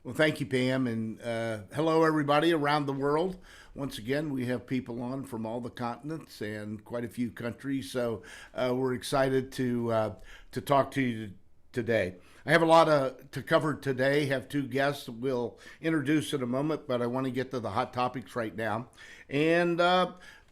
Well, thank you, Pam, and hello, everybody around the world. Once again, we have people on from all the continents and quite a few countries, so we're excited to talk to you today. I have a lot to cover today. Have two guests we'll introduce in a moment, but I want to get to the hot topics right now. And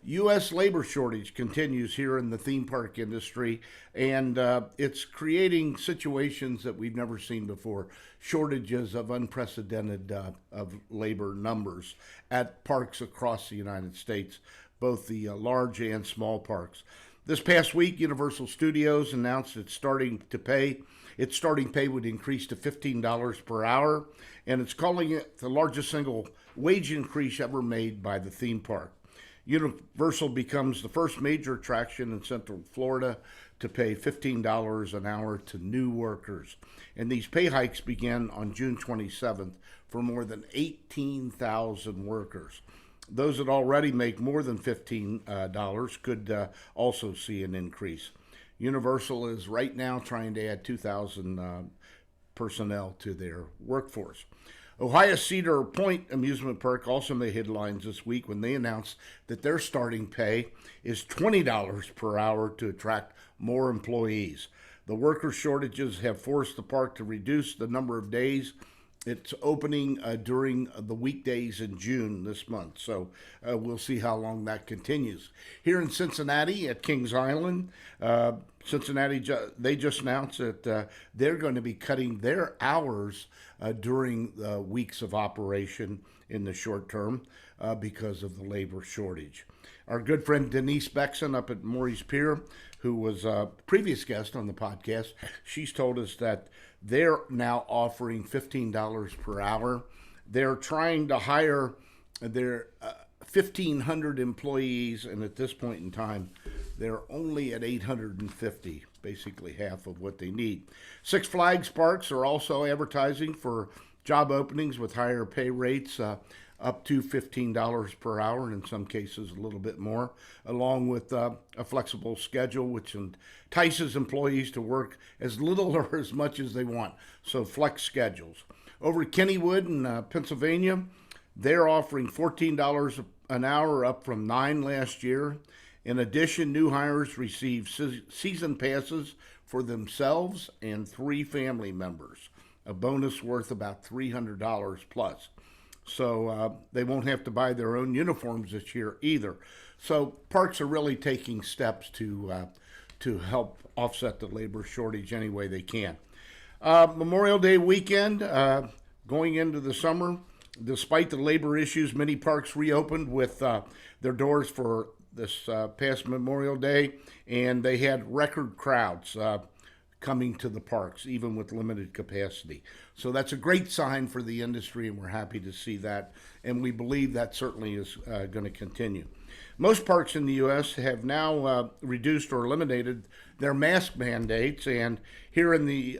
U.S. labor shortage continues here in the theme park industry, and it's creating situations that we've never seen before. Shortages of unprecedented of labor numbers at parks across the United States, both the large and small parks. This past week, Universal Studios announced its starting pay would increase to $15 per hour, and it's calling it the largest single wage increase ever made by the theme park. Universal becomes the first major attraction in Central Florida to pay $15 an hour to new workers. And these pay hikes began on June 27th for more than 18,000 workers. Those that already make more than $15 could also see an increase. Universal is right now trying to add 2,000 personnel to their workforce. Ohio Cedar Point Amusement Park also made headlines this week when they announced that their starting pay is $20 per hour to attract more employees. The worker shortages have forced the park to reduce the number of days it's opening during the weekdays in June this month. So we'll see how long that continues. Here in Cincinnati at Kings Island, Cincinnati, they just announced that they're going to be cutting their hours during the weeks of operation in the short term because of the labor shortage. Our good friend Denise Bexon up at Maury's Pier, who was a previous guest on the podcast, she's told us that they're now offering $15 per hour. They're trying to hire their 1,500 employees, and at this point in time, they're only at 850, basically half of what they need. Six Flags parks are also advertising for job openings with higher pay rates, up to $15 per hour, and in some cases a little bit more, along with a flexible schedule which entices employees to work as little or as much as they want. So flex schedules. Over at Kennywood in Pennsylvania, they're offering $14 an hour, up from $9 last year. In addition, new hires receive season passes for themselves and 3 family members, a bonus worth about $300 plus. So they won't have to buy their own uniforms this year either. So parks are really taking steps to help offset the labor shortage any way they can. Memorial Day weekend, going into the summer, despite the labor issues, many parks reopened with their doors for this past Memorial Day, and they had record crowds coming to the parks, even with limited capacity. So that's a great sign for the industry, and we're happy to see that, and we believe that certainly is going to continue. Most parks in the U.S. have now reduced or eliminated their mask mandates, and here in the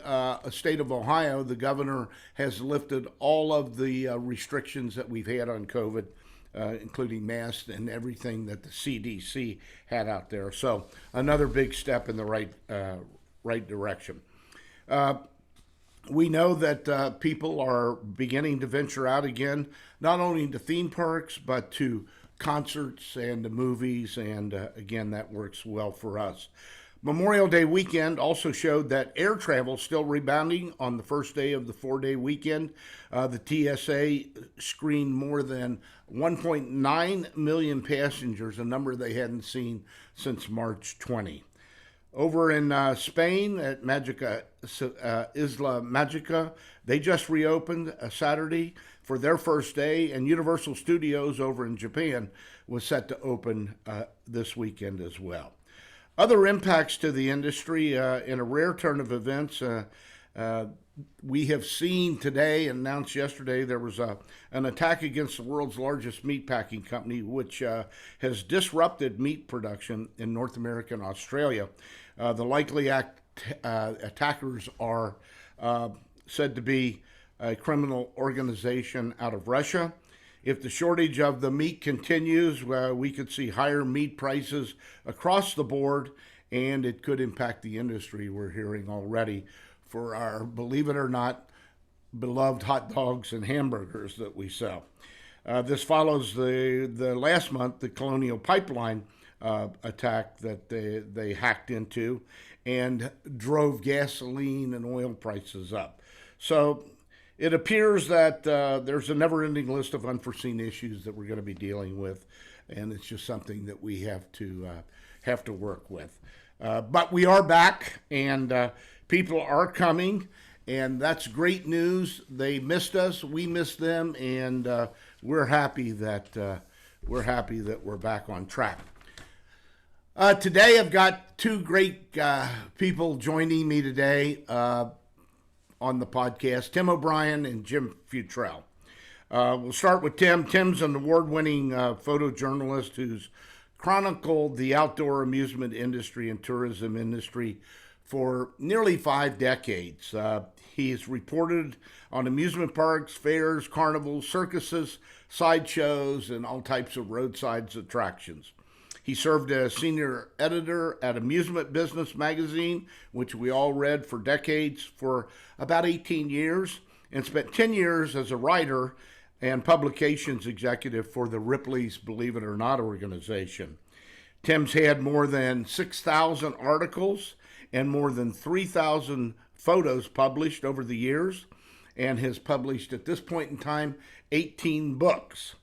state of Ohio, the governor has lifted all of the restrictions that we've had on COVID, including masks and everything that the CDC had out there. So another big step in the right direction. We know that people are beginning to venture out again, not only to theme parks, but to concerts and to movies, and again, that works well for us. Memorial Day weekend also showed that air travel is still rebounding on the first day of the 4-day weekend. The TSA screened more than 1.9 million passengers, a number they hadn't seen since March 20. Over in Spain at Isla Magica, they just reopened Saturday for their first day, and Universal Studios over in Japan was set to open this weekend as well. Other impacts to the industry, in a rare turn of events, we have seen today, announced yesterday, there was an attack against the world's largest meatpacking company, which has disrupted meat production in North America and Australia. The likely attackers are said to be a criminal organization out of Russia. If the shortage of the meat continues, we could see higher meat prices across the board, and it could impact the industry. We're hearing already for our, believe it or not, beloved hot dogs and hamburgers that we sell. This follows the last month, the Colonial Pipeline attack that they hacked into and drove gasoline and oil prices up. So it appears that there's a never-ending list of unforeseen issues that we're going to be dealing with, and it's just something that we have to work with. But we are back, and people are coming, and that's great news. They missed us, we missed them, and we're happy that we're back on track. Today, I've got two great people joining me today on the podcast, Tim O'Brien and Jim Futrell. We'll start with Tim. Tim's an award-winning photojournalist who's chronicled the outdoor amusement industry and tourism industry for nearly 5 decades. He's reported on amusement parks, fairs, carnivals, circuses, sideshows, and all types of roadside attractions. He served as senior editor at Amusement Business magazine, which we all read for decades, for about 18 years, and spent 10 years as a writer and publications executive for the Ripley's Believe It or Not organization. Tim's had more than 6,000 articles and more than 3,000 photos published over the years, and has published at this point in time 18 books.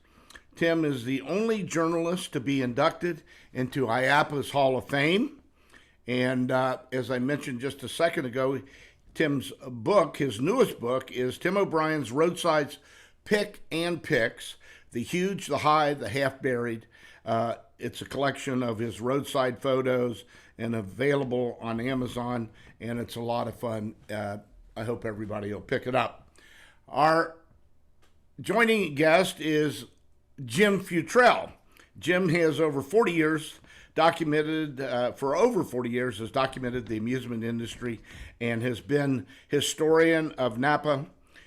Tim is the only journalist to be inducted into IAAPA's Hall of Fame. And as I mentioned just a second ago, Tim's book, his newest book, is Tim O'Brien's Roadsides Pick and Picks, The Huge, the High, the Half-Buried. It's a collection of his roadside photos and available on Amazon, and it's a lot of fun. I hope everybody will pick it up. Our joining guest is Jim Futrell. Jim has over 40 years documented, has documented the amusement industry and has been historian of Napa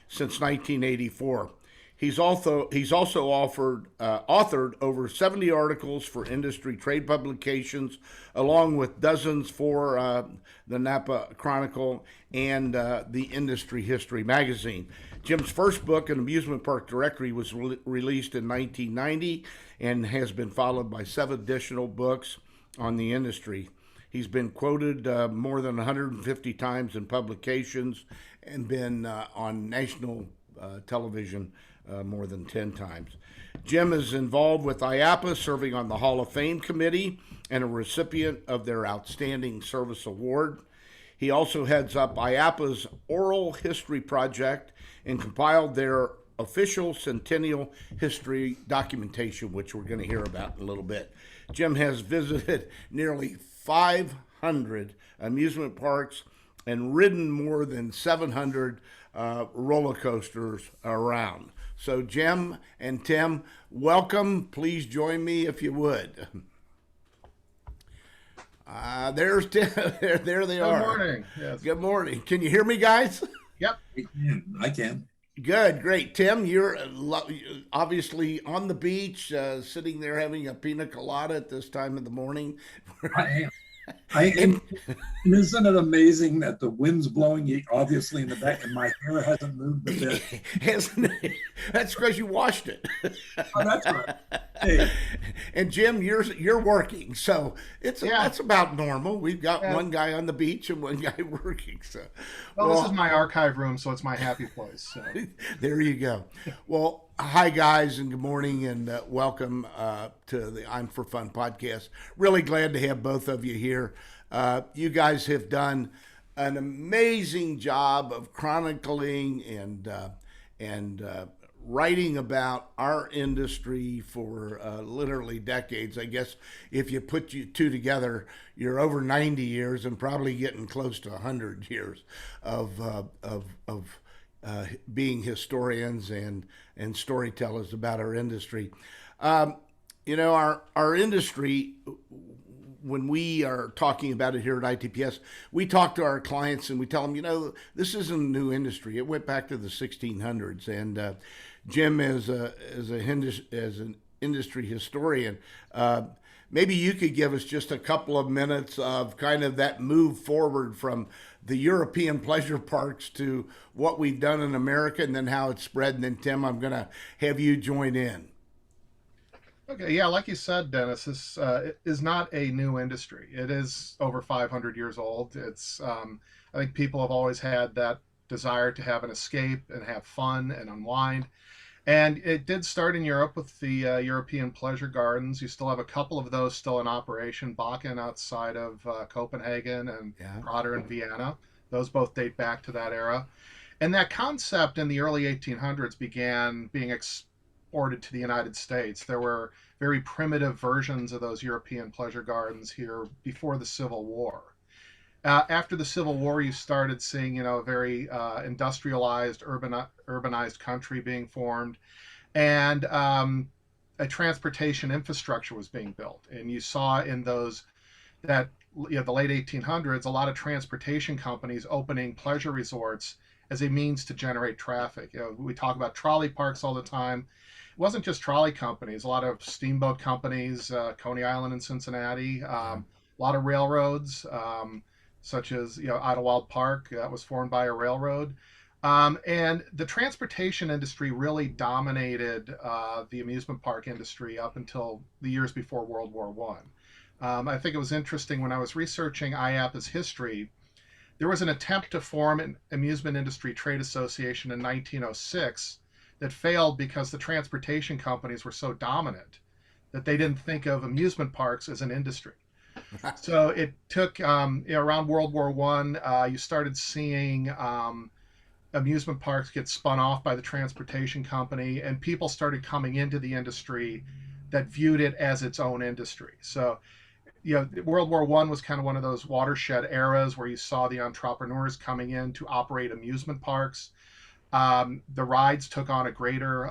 since 1984. He's also authored over 70 articles for industry trade publications, along with dozens for the Napa Chronicle and the Industry History magazine. Jim's first book, An Amusement Park Directory, was released in 1990 and has been followed by 7 additional books on the industry. He's been quoted more than 150 times in publications and been on national television more than 10 times. Jim is involved with IAAPA, serving on the Hall of Fame committee and a recipient of their Outstanding Service Award. He also heads up IAAPA's Oral History Project and compiled their official Centennial History documentation, which we're going to hear about in a little bit. Jim has visited nearly 500 amusement parks and ridden more than 700 roller coasters around. So Jim and Tim, welcome. Please join me if you would. There's Tim. There they are. Good morning. Yes. Good morning. Can you hear me, guys? Yep. I can. Good, great. Tim, you're obviously on the beach, sitting there having a pina colada at this time of the morning. I am. Isn't it amazing that the wind's blowing obviously in the back and my hair hasn't moved a bit? That's because you washed it. Oh, that's right. Hey. And Jim, you're working, so that's about normal. We've got one guy on the beach and one guy working. So, well, this is my archive room, so it's my happy place. So. There you go. Well, hi guys, and good morning, and welcome to the I'm for Fun podcast. Really glad to have both of you here. You guys have done an amazing job of chronicling and writing about our industry for literally decades. I guess if you put you two together, you're over 90 years and probably getting close to 100 years of being historians and storytellers about our industry. Our industry, when we are talking about it here at ITPS, we talk to our clients and we tell them, this isn't a new industry. It went back to the 1600s. And Jim, as an industry historian, maybe you could give us just a couple of minutes of kind of that move forward from the European pleasure parks to what we've done in America and then how it's spread. And then, Tim, I'm going to have you join in. Okay, yeah, like you said, Dennis, this is not a new industry. It is over 500 years old. I think people have always had that desire to have an escape and have fun and unwind. And it did start in Europe with the European pleasure gardens. You still have a couple of those still in operation, Bakken outside of Copenhagen and Yeah. Prater in Vienna. Those both date back to that era. And that concept in the early 1800s began being exported to the United States. There were very primitive versions of those European pleasure gardens here before the Civil War. After the Civil War, you started seeing, a very industrialized, urbanized country being formed, and a transportation infrastructure was being built. And you saw in the late 1800s, a lot of transportation companies opening pleasure resorts as a means to generate traffic. We talk about trolley parks all the time. It wasn't just trolley companies, a lot of steamboat companies, Coney Island in Cincinnati, a lot of railroads, such as Idlewild Park, that was formed by a railroad. And the transportation industry really dominated the amusement park industry up until the years before World War I. I think it was interesting when I was researching IAAPA's history, there was an attempt to form an amusement industry trade association in 1906 that failed because the transportation companies were so dominant that they didn't think of amusement parks as an industry. So it took around World War I, you started seeing amusement parks get spun off by the transportation company, and people started coming into the industry that viewed it as its own industry. So, World War I was kind of one of those watershed eras where you saw the entrepreneurs coming in to operate amusement parks. The rides took on a greater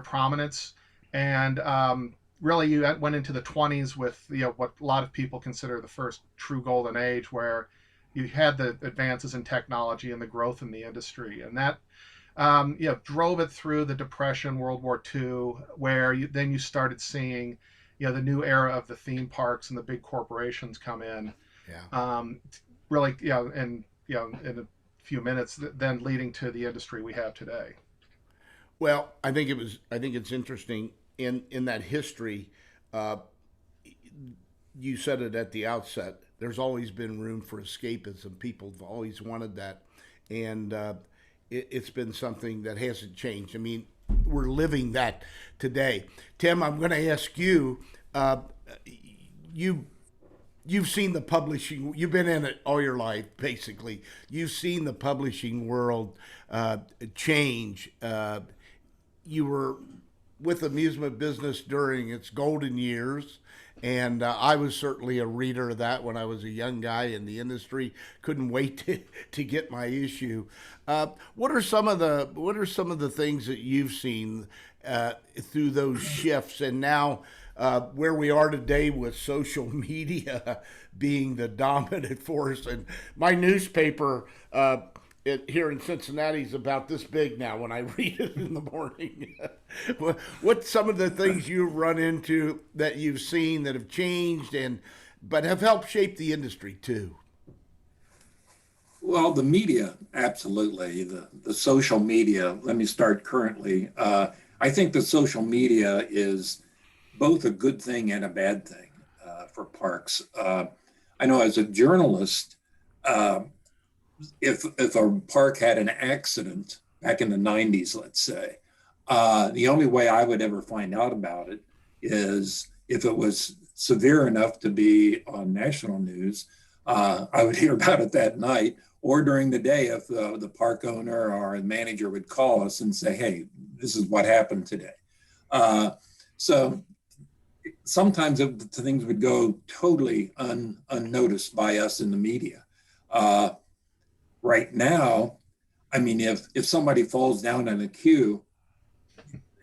prominence, and really you went into the 20s with what a lot of people consider the first true golden age, where you had the advances in technology and the growth in the industry, and that drove it through the Depression, World War II, where then you started seeing the new era of the theme parks and the big corporations come in. Yeah. Really, in a few minutes, then leading to the industry we have today. Well, I think it's interesting in that history. You said it at the outset. There's always been room for escapism. People have always wanted that, and it's been something that hasn't changed. I mean, we're living that today. Tim, I'm going to ask you. You've seen the publishing. You've been in it all your life, basically. You've seen the publishing world change. You were with amusement business during its golden years, and I was certainly a reader of that when I was a young guy in the industry. Couldn't wait to get my issue. What are some of the things that you've seen through those shifts, and now where we are today with social media being the dominant force? And my newspaper here in Cincinnati is about this big now when I read it in the morning. What's some of the things you've run into that you've seen that have changed but have helped shape the industry too? Well, the media, absolutely. The social media, let me start currently. I think the social media is both a good thing and a bad thing for parks. I know as a journalist, if a park had an accident back in the 90s, let's say, the only way I would ever find out about it is if it was severe enough to be on national news. I would hear about it that night, or during the day if the park owner or the manager would call us and say, hey, this is what happened today. So sometimes things would go totally unnoticed by us in the media. Right now, I mean, if somebody falls down in a queue,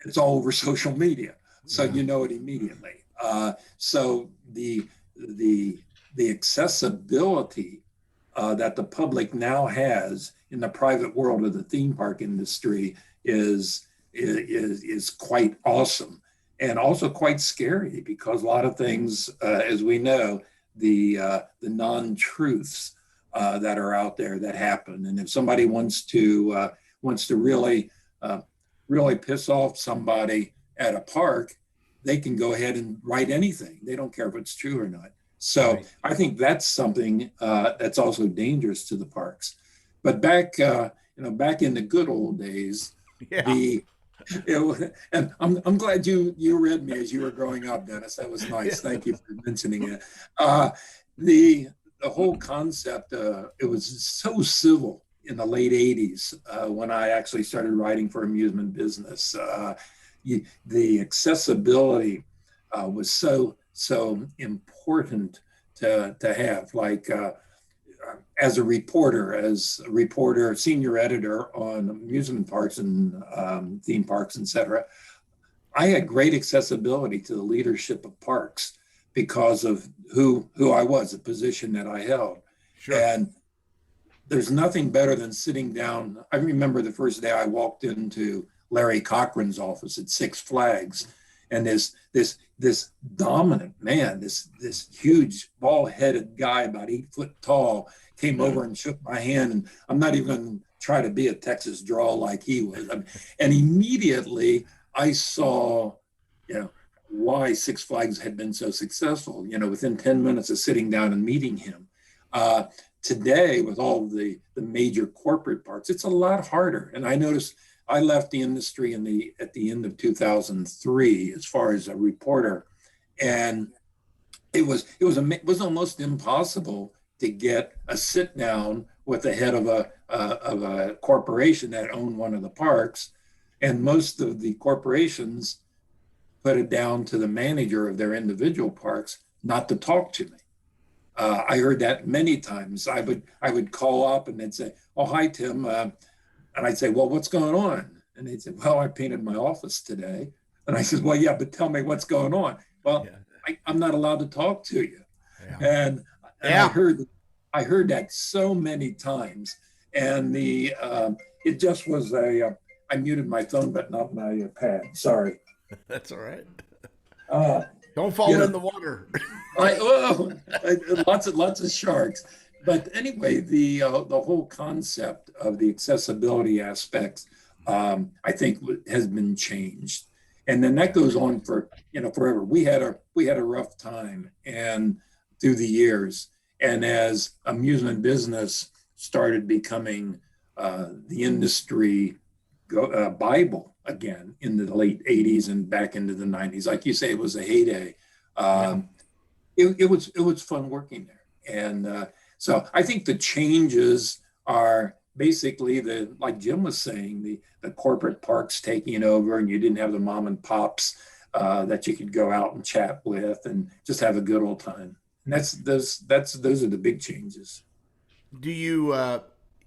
it's all over social media, so you know it immediately. So the accessibility that the public now has in the private world of the theme park industry is quite awesome, and also quite scary, because a lot of things, as we know, the non-truths that are out there that happen. And if somebody wants to really piss off somebody at a park, they can go ahead and write anything. They don't care if it's true or not. So Right. I think that's something that's also dangerous to the parks. But back in the good old days, Yeah. and I'm glad you read me as you were growing up, Dennis. That was nice. Thank you for mentioning it. The whole concept, it was so civil in the late 80s when I actually started writing for Amusement Business. The accessibility was so important to have. Like as a reporter, senior editor on amusement parks and theme parks, etc., I had great accessibility to the leadership of parks because of who I was, the position that I held. Sure. And there's nothing better than sitting down. I remember the first day I walked into Larry Cochran's office at Six Flags, and this dominant man, this huge bald-headed guy about 8 foot tall, came over and shook my hand. And I'm not even going to try to be a Texas drawl like he was. And immediately I saw, why Six Flags had been so successful. Within 10 minutes of sitting down and meeting him. Today, with all the major corporate parks, it's a lot harder. And I noticed I left the industry at the end of 2003 as far as a reporter, and it was almost impossible to get a sit down with the head of a corporation that owned one of the parks, and most of the corporations put it down to the manager of their individual parks not to talk to me. I heard that many times. I would call up and they'd say, "Oh, hi, Tim." And I'd say, "Well, what's going on?" And they'd say, "Well, I painted my office today." And I said, "Well, yeah, but tell me what's going on." "Well, yeah. I'm not allowed to talk to you." Yeah. And I heard that so many times. And it just was I muted my phone, but not my pad. Sorry. That's all right. Don't fall in the water. Lots of sharks. But anyway, the whole concept of the accessibility aspects, I think, has been changed, and then that goes on for forever. We had a rough time, and through the years, and as amusement business started becoming the industry Bible again in the late 80s and back into the 90s, like you say, it was a heyday. It was fun working there, and so I think the changes are basically like Jim was saying, the corporate parks taking over, and you didn't have the mom and pops that you could go out and chat with and just have a good old time. And those are the big changes. Do you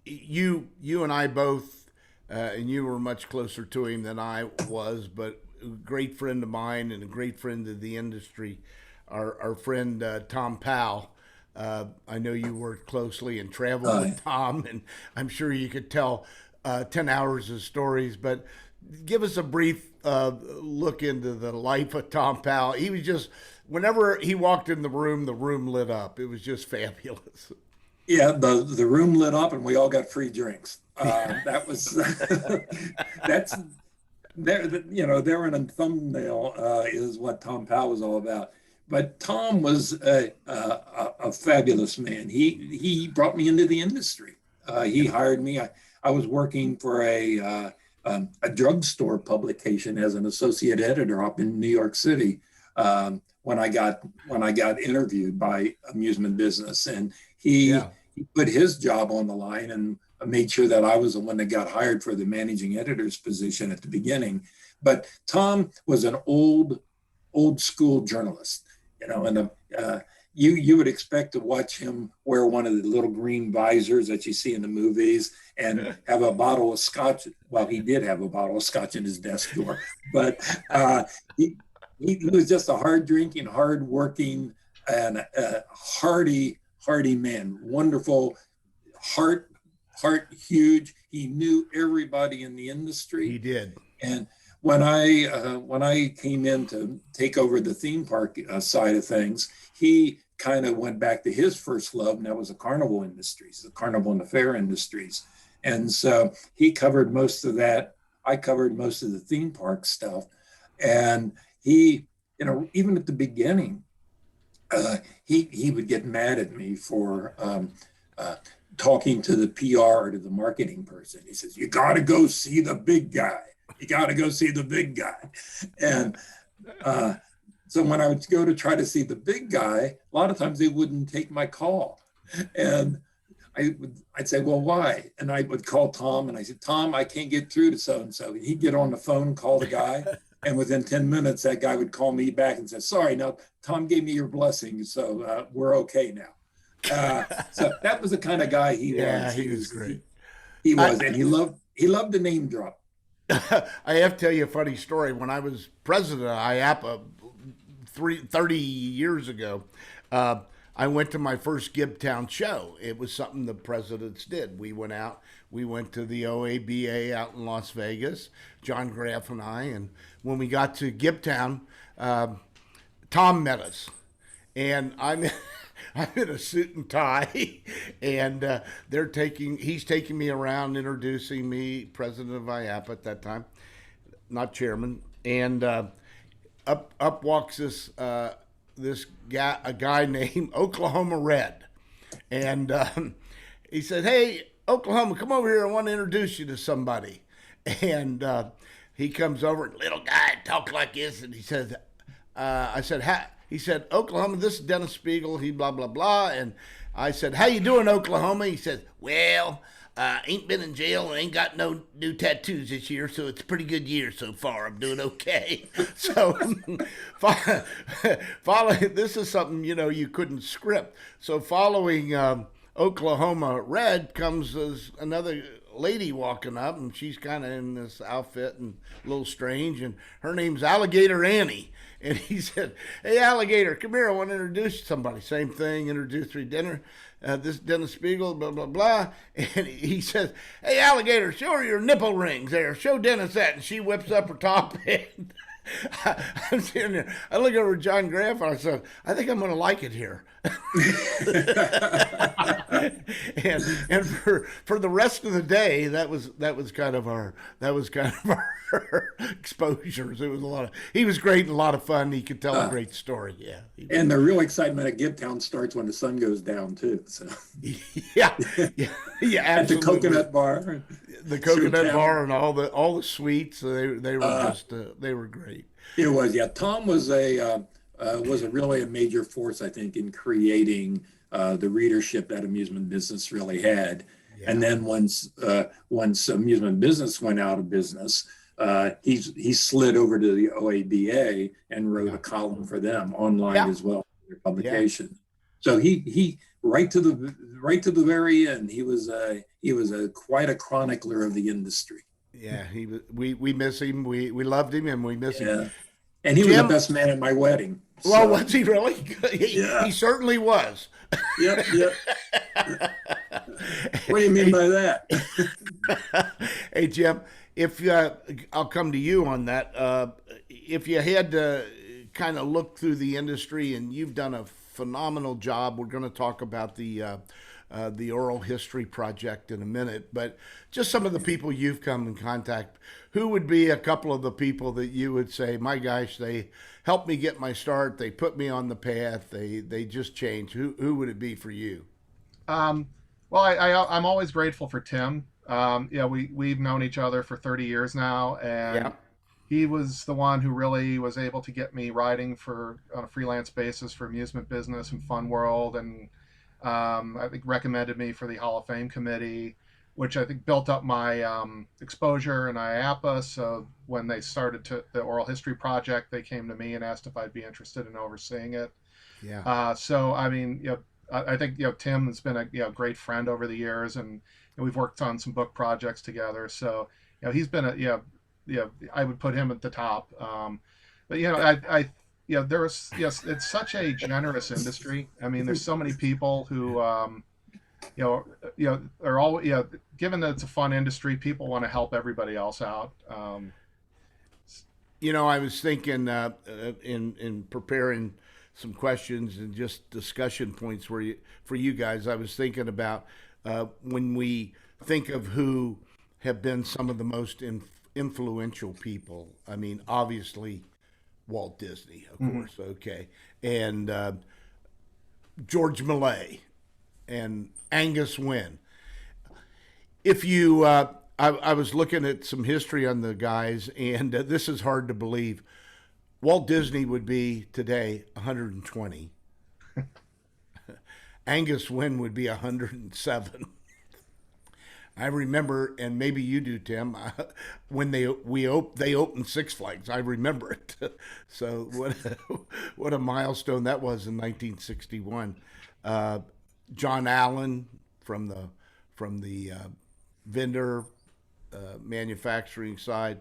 you and I both, and you were much closer to him than I was, but a great friend of mine and a great friend of the industry, our friend Tom Powell. I know you worked closely and traveled with Tom, and I'm sure you could tell 10 hours of stories, but give us a brief look into the life of Tom Powell. He was just, whenever he walked in the room lit up. It was just fabulous. Yeah, the room lit up and we all got free drinks. That was, that's, there in a thumbnail is what Tom Powell was all about. But Tom was a fabulous man. He brought me into the industry. He hired me. I was working for a drugstore publication as an associate editor up in New York City when I got interviewed by Amusement Business, and he put his job on the line and made sure that I was the one that got hired for the managing editor's position at the beginning. But Tom was an old school journalist. And you would expect to watch him wear one of the little green visors that you see in the movies and have a bottle of scotch. Well, he did have a bottle of scotch in his desk drawer, but he was just a hard drinking, hard working, and hearty man. Wonderful heart huge. He knew everybody in the industry. He did. And when I came in to take over the theme park side of things, he kind of went back to his first love, and that was the carnival industries, the carnival and the fair industries. And so he covered most of that. I covered most of the theme park stuff. And he, even at the beginning, he would get mad at me for talking to the PR, to the marketing person. He says, "You got to go see the big guy. You got to go see the big guy." And so when I would go to try to see the big guy, a lot of times they wouldn't take my call. And I'd say, "Well, why?" And I would call Tom, and I said, "Tom, I can't get through to so-and-so." And he'd get on the phone, call the guy. And within 10 minutes, that guy would call me back and say, "Sorry, no, Tom gave me your blessing, so we're okay now." So that was the kind of guy he was. Yeah, he was great. He was, and he loved the name drop. I have to tell you a funny story. When I was president of IAAPA 30 years ago, I went to my first Gibtown show. It was something the presidents did. We went out. We went to the OABA out in Las Vegas, John Graff and I. And when we got to Gibtown, Tom met us. And I'm in a suit and tie, and he's taking me around, introducing me, president of IAPA at that time, not chairman. And up walks this guy, a guy named Oklahoma Red, and he said, "Hey, Oklahoma, come over here. I want to introduce you to somebody." And he comes over, and little guy talk like this, and he says, "I said, ha." He said, "Oklahoma, this is Dennis Speigel." He blah blah blah, and I said, "How you doing, Oklahoma?" He said, "Well, ain't been in jail and ain't got no new tattoos this year, so it's a pretty good year so far. I'm doing okay." So, following, this is something you couldn't script. So, following Oklahoma Red comes another lady walking up, and she's kind of in this outfit and a little strange, and her name's Alligator Annie. And he said, "Hey, Alligator, come here. I want to introduce you to somebody." Same thing, introduced me to dinner. This is Dennis Speigel, blah, blah, blah. And he says, "Hey, Alligator, show her your nipple rings there. Show Dennis that." And she whips up her top and I'm sitting there. I look over at John Graff and I said, "I think I'm going to like it here." and for the rest of the day, that was kind of our exposures. It was he was great and a lot of fun. He could tell a great story. Yeah. And the real excitement at Gibtown starts when the sun goes down too. So yeah, absolutely. At the Coconut Bar. The Coconut Bar and all the suites. They were they were great. It was, yeah. Tom was really a major force, I think, in creating the readership that amusement business really had. Yeah. And then once amusement business went out of business, he slid over to the OABA and wrote a column for them online as well, their publication. Yeah. So he right to the very end, he was quite a chronicler of the industry. Yeah, he was. We miss him. We loved him, and we miss him. And he was the best man at my wedding. So. Well, was he really? He certainly was. Yep. What do you mean by that? Hey, Jim, if I'll come to you on that. If you had to kind of look through the industry, and you've done a phenomenal job. We're going to talk about the Oral History Project in a minute, but just some of the people you've come in contact, who would be a couple of the people that you would say, "My gosh, they helped me get my start. They put me on the path. They just changed." Who would it be for you? Well, I'm always grateful for Tim. We've known each other for 30 years now, and he was the one who really was able to get me writing on a freelance basis for Amusement Business and Fun World, and I think recommended me for the Hall of Fame committee, which I think built up my exposure in IAAPA. So when they started the Oral History Project, they came to me and asked if I'd be interested in overseeing it. Yeah. So I mean, I think Tim has been a great friend over the years, and we've worked on some book projects together. So he's been I would put him at the top. But it's such a generous industry. I mean, there's so many people who, are all, given that it's a fun industry, people want to help everybody else out. I was thinking in preparing some questions and just discussion points for you guys. I was thinking about when we think of who have been some of the most influential people. I mean, obviously Walt Disney, of course, okay, and George Millay and Angus Wynn. If you, I was looking at some history on the guys, and this is hard to believe. Walt Disney would be today 120. Angus Wynn would be 107. I remember, and maybe you do, Tim, when they opened Six Flags. I remember it. So what a milestone that was in 1961. John Allen from the vendor manufacturing side.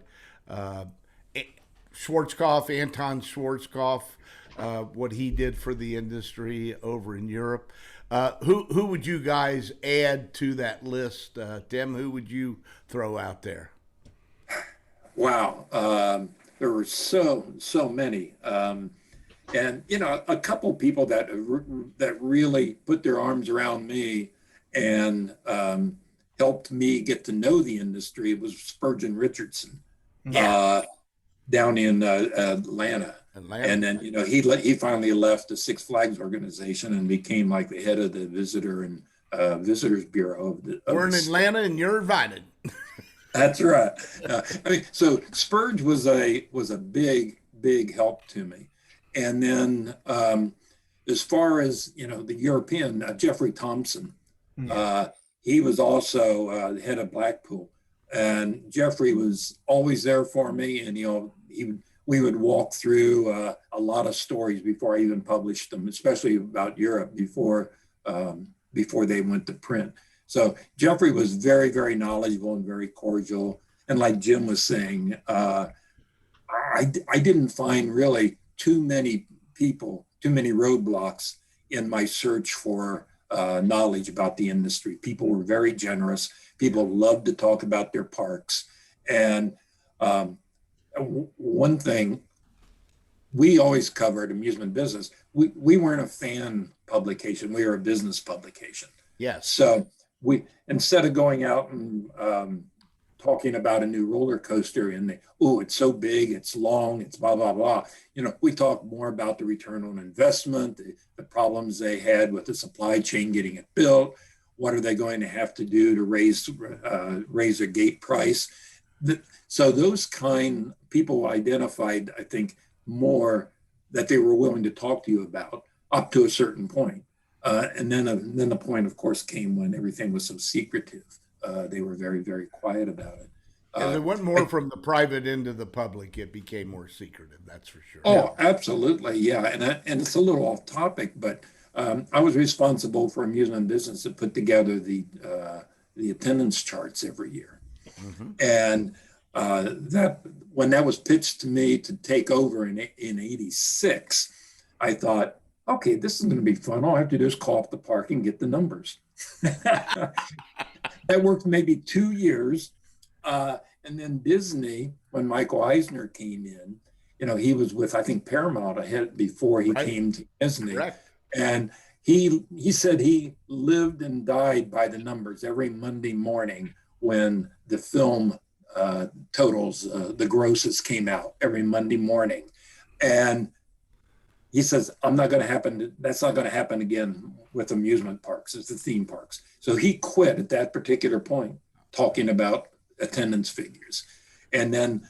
Schwarzkopf, Anton Schwarzkopf, what he did for the industry over in Europe. Who would you guys add to that list, Tim? Who would you throw out there? Wow, there were so many, and a couple people that really put their arms around me and helped me get to know the industry was Spurgeon Richardson, down in Atlanta. And then he finally left the Six Flags organization and became like the head of the visitor and visitors bureau We're in Atlanta and you're invited. That's right. I mean, so Spurge was a big help to me. And then as far as the European, Jeffrey Thompson, he was also the head of Blackpool, and Jeffrey was always there for me, and we would walk through a lot of stories before I even published them, especially about Europe before they went to print. So Jeffrey was very, very knowledgeable and very cordial. And like Jim was saying, I didn't find really too many roadblocks in my search for knowledge about the industry. People were very generous. People loved to talk about their parks. And one thing we always covered, amusement business, we weren't a fan publication, we were a business publication. Yes. So we, instead of going out and talking about a new roller coaster and it's so big, it's long, it's blah, blah, blah. We talk more about the return on investment, the problems they had with the supply chain getting it built. What are they going to have to do to raise their gate price? So those kind people identified, I think, more that they were willing to talk to you about up to a certain point. And then the point, of course, came when everything was so secretive. They were very, very quiet about it. As it went more from the private into the public, it became more secretive. That's for sure. Oh, absolutely, yeah. And it's a little off topic, but I was responsible for amusement business to put together the attendance charts every year. And that when that was pitched to me to take over in '86, I thought, okay, this is going to be fun. All I have to do is call up the park and get the numbers. That worked maybe 2 years. And then Disney, when Michael Eisner came in, he was with, I think, Paramount ahead before he came to Disney. Correct. And he said he lived and died by the numbers every Monday morning when the film totals, the grosses came out every Monday morning. And he says, that's not going to happen again with amusement parks, it's the theme parks. So he quit at that particular point, talking about attendance figures. And then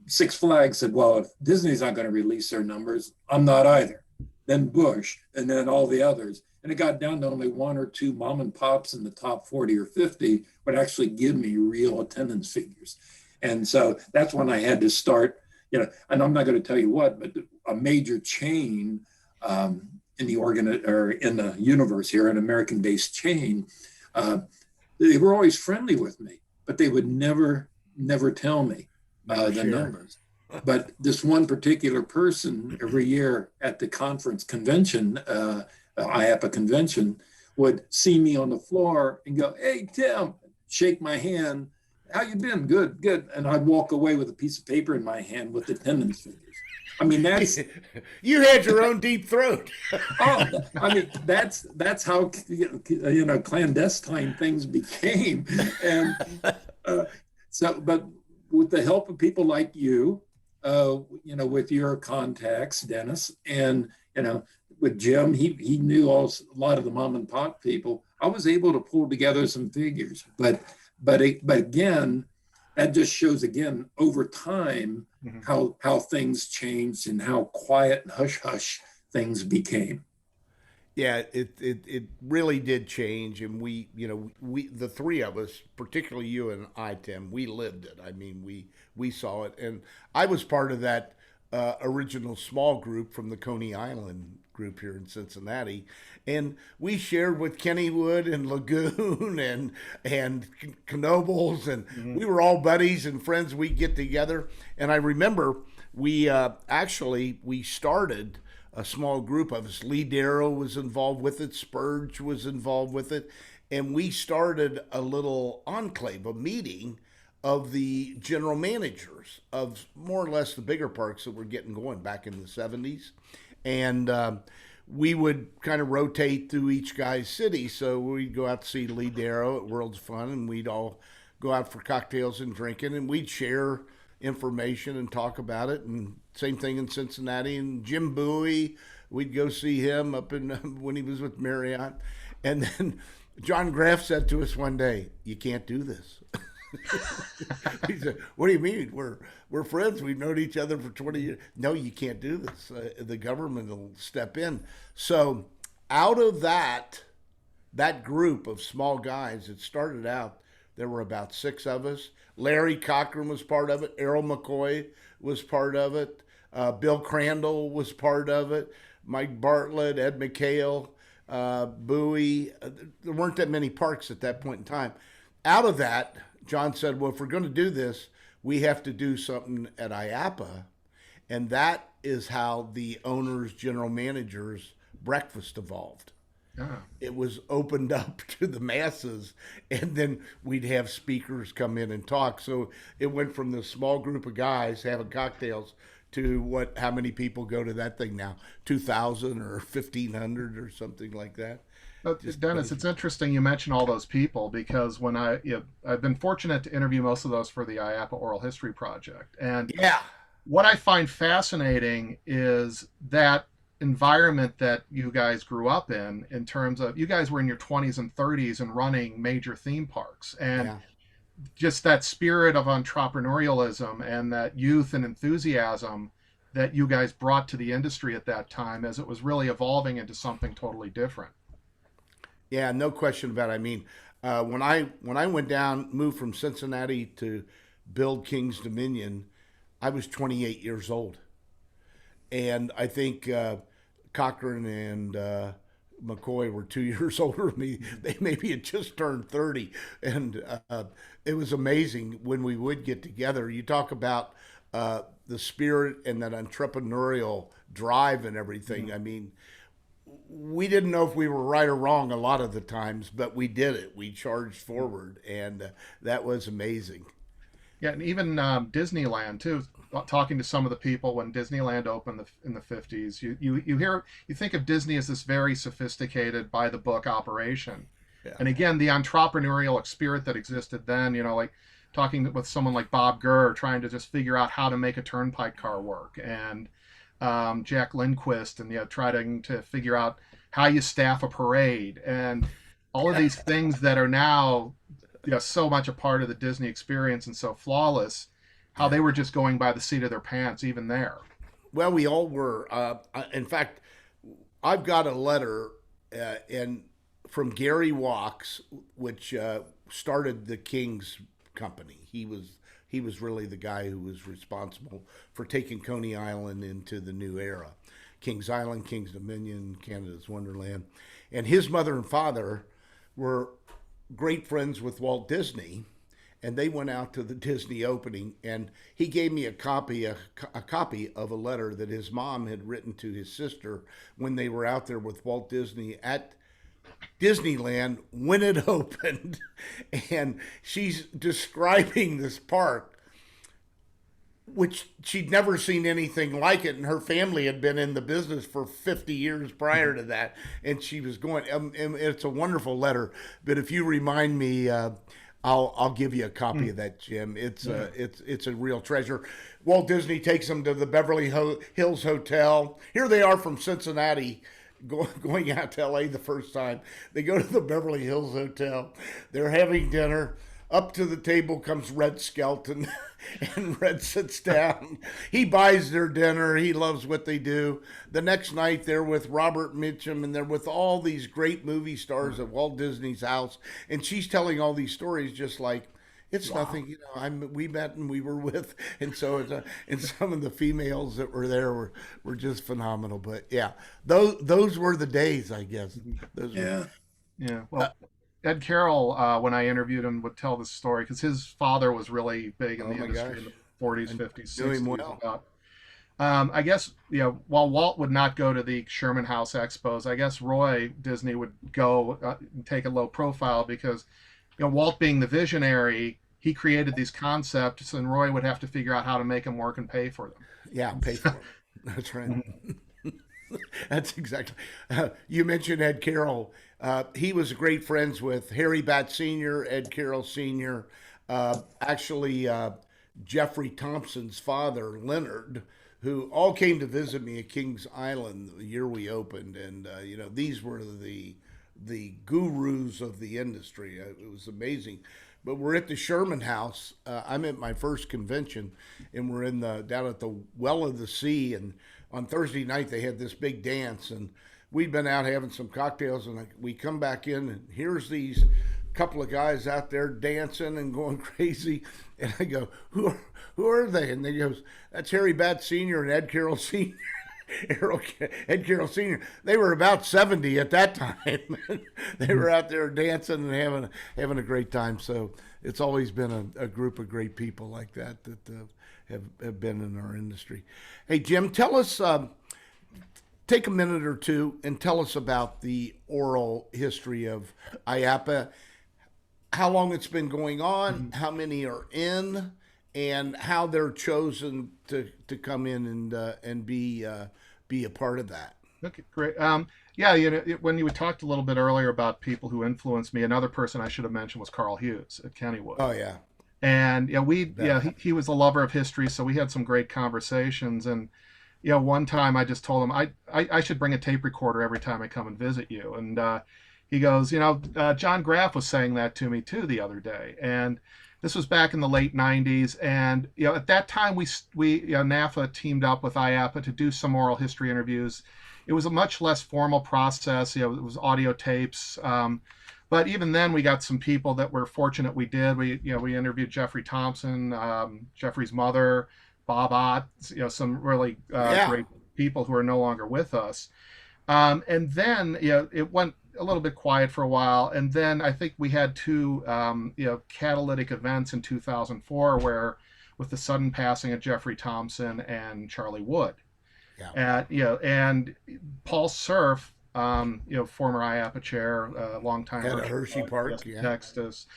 Six Flags said, well, if Disney's not going to release their numbers, I'm not either. Then Bush, and then all the others. And it got down to only one or two mom and pops in the top 40 or 50 would actually give me real attendance figures. And so that's when I had to start, and I'm not going to tell you what, but a major chain in the universe here, an American-based chain, they were always friendly with me, but they would never tell me the numbers. But this one particular person every year at the convention, IAAPA convention, would see me on the floor and go, "Hey, Tim," shake my hand how you been? Good, good. And I'd walk away with a piece of paper in my hand with attendance figures. I mean, that's You had your own deep throat. oh, I mean, that's how clandestine things became, and but with the help of people like you, with your contacts, Dennis, and with Jim, he knew a lot of the mom and pop people. I was able to pull together some figures, but again, that just shows again over time how things changed and how quiet and hush hush things became. Yeah, it really did change, and we the three of us, particularly you and I, Tim, we lived it. I mean, we saw it, and I was part of that original small group from the Coney Island group here in Cincinnati, and we shared with Kennywood and Lagoon and Knobles, and we were all buddies and friends. We get together, and I remember we we started a small group of us. Lee Darrow was involved with it. Spurge was involved with it. And we started a little enclave, a meeting of the general managers of more or less the bigger parks that were getting going back in the 70s. And we would kind of rotate through each guy's city. So we'd go out to see Lee Darrow at World's Fun, and we'd all go out for cocktails and drinking, and we'd share information and talk about it. And same thing in Cincinnati. And Jim Bowie, we'd go see him up in when he was with Marriott. And then John Graff said to us one day, "You can't do this." He said, "What do you mean? We're friends. We've known each other for 20 years. No, you can't do this. The government will step in." So out of that group of small guys, it started out, there were about 6 of us. Larry Cochran was part of it. Errol McCoy was part of it. Bill Crandall was part of it. Mike Bartlett, Ed McHale, Bowie. There weren't that many parks at that point in time. Out of that, John said, well, if we're going to do this, we have to do something at IAAPA. And that is how the owners, general managers breakfast evolved. It was opened up to the masses, and then we'd have speakers come in and talk. So it went from this small group of guys having cocktails to how many people go to that thing now? 2,000 or 1,500 or something like that. Dennis, crazy. It's interesting you mention all those people, because when I've been fortunate to interview most of those for the IAAPA Oral History Project. And what I find fascinating is that environment that you guys grew up in terms of, you guys were in your 20s and 30s and running major theme parks, and just that spirit of entrepreneurialism and that youth and enthusiasm that you guys brought to the industry at that time, as it was really evolving into something totally different. Yeah, no question about it. I mean, when I went down, moved from Cincinnati to build King's Dominion, I was 28 years old. And I think Cochran and McCoy were 2 years older than me. They maybe had just turned 30. And it was amazing when we would get together. You talk about the spirit and that entrepreneurial drive and everything. I mean, we didn't know if we were right or wrong a lot of the times, but we did it. We charged forward, and that was amazing. Yeah, and even Disneyland too. Talking to some of the people when Disneyland opened in the 50s, you think of Disney as this very sophisticated, by the book operation. Yeah. And again, the entrepreneurial spirit that existed then, like talking with someone like Bob Gurr, trying to just figure out how to make a turnpike car work, and Jack Lindquist, and trying to figure out how you staff a parade, and all of these things that are now so much a part of the Disney experience and so flawless, how they were just going by the seat of their pants even there. Well, we all were. In fact, I've got a letter from Gary Walks, which started the King's Company. He was really the guy who was responsible for taking Coney Island into the new era. Kings Island, King's Dominion, Canada's Wonderland. And his mother and father were great friends with Walt Disney, and they went out to the Disney opening, and he gave me a copy of a letter that his mom had written to his sister when they were out there with Walt Disney at Disneyland when it opened, and she's describing this park, which she'd never seen anything like it, and her family had been in the business for 50 years prior to that, and she was going. And it's a wonderful letter, but if you remind me, I'll give you a copy of that, Jim. It's a real treasure. Walt Disney takes them to the Beverly Hills Hotel. Here they are from Cincinnati, going out to LA the first time. They go to the Beverly Hills Hotel. They're having dinner. Up to the table comes Red Skelton, and Red sits down. He buys their dinner. He loves what they do. The next night, they're with Robert Mitchum, and they're with all these great movie stars at Walt Disney's house. And she's telling all these stories just like, it's nothing, we met and we were with, and so and some of the females that were there were just phenomenal. But yeah, those were the days, I guess. Those Yeah. Yeah. Well, Ed Carroll, when I interviewed him, would tell this story because his father was really big in the industry in the 40s, 50s, knew him 60s. well. I guess, while Walt would not go to the Sherman House expos, I guess Roy Disney would go and take a low profile because, Walt being the visionary, he created these concepts, and Roy would have to figure out how to make them work and pay for them. Yeah, pay for it. That's right. That's exactly. You mentioned Ed Carroll. He was great friends with Harry Bat Sr., Ed Carroll Sr., actually Jeffrey Thompson's father, Leonard, who all came to visit me at Kings Island the year we opened. And, these were the gurus of the industry. It was amazing. But we're at the Sherman House. I'm at my first convention, and we're down at the Well of the Sea. And on Thursday night, they had this big dance, and we'd been out having some cocktails, and we come back in, and here's these couple of guys out there dancing and going crazy. And I go, who are they? And they goes, that's Harry Bat Sr. and Ed Carroll Sr. Ed Carroll Sr. They were about 70 at that time. They were out there dancing and having a great time. So it's always been a group of great people like that have been in our industry. Hey, Jim, tell us, take a minute or two and tell us about the oral history of IAAPA, how long it's been going on, how many are in, and how they're chosen to come in and be a part of that. Okay, great. Yeah, when you talked a little bit earlier about people who influenced me, another person I should have mentioned was Carl Hughes at Kennywood. Oh yeah. And he was a lover of history, so we had some great conversations. And one time I just told him I should bring a tape recorder every time I come and visit you. And he goes, John Graff was saying that to me too the other day. And this was back in the late 90s. And at that time we Napa teamed up with IAAPA to do some oral history interviews. It was a much less formal process. It was audio tapes. But even then, we got some people that were fortunate. We did. We interviewed Jeffrey Thompson, Jeffrey's mother, Bob Ott. Some really great people who are no longer with us. And then it went a little bit quiet for a while. And then I think we had two catalytic events in 2004, where with the sudden passing of Jeffrey Thompson and Charlie Wood. Yeah. And Paul Cerf, former IAAPA chair, longtime at Hershey Park, Texas.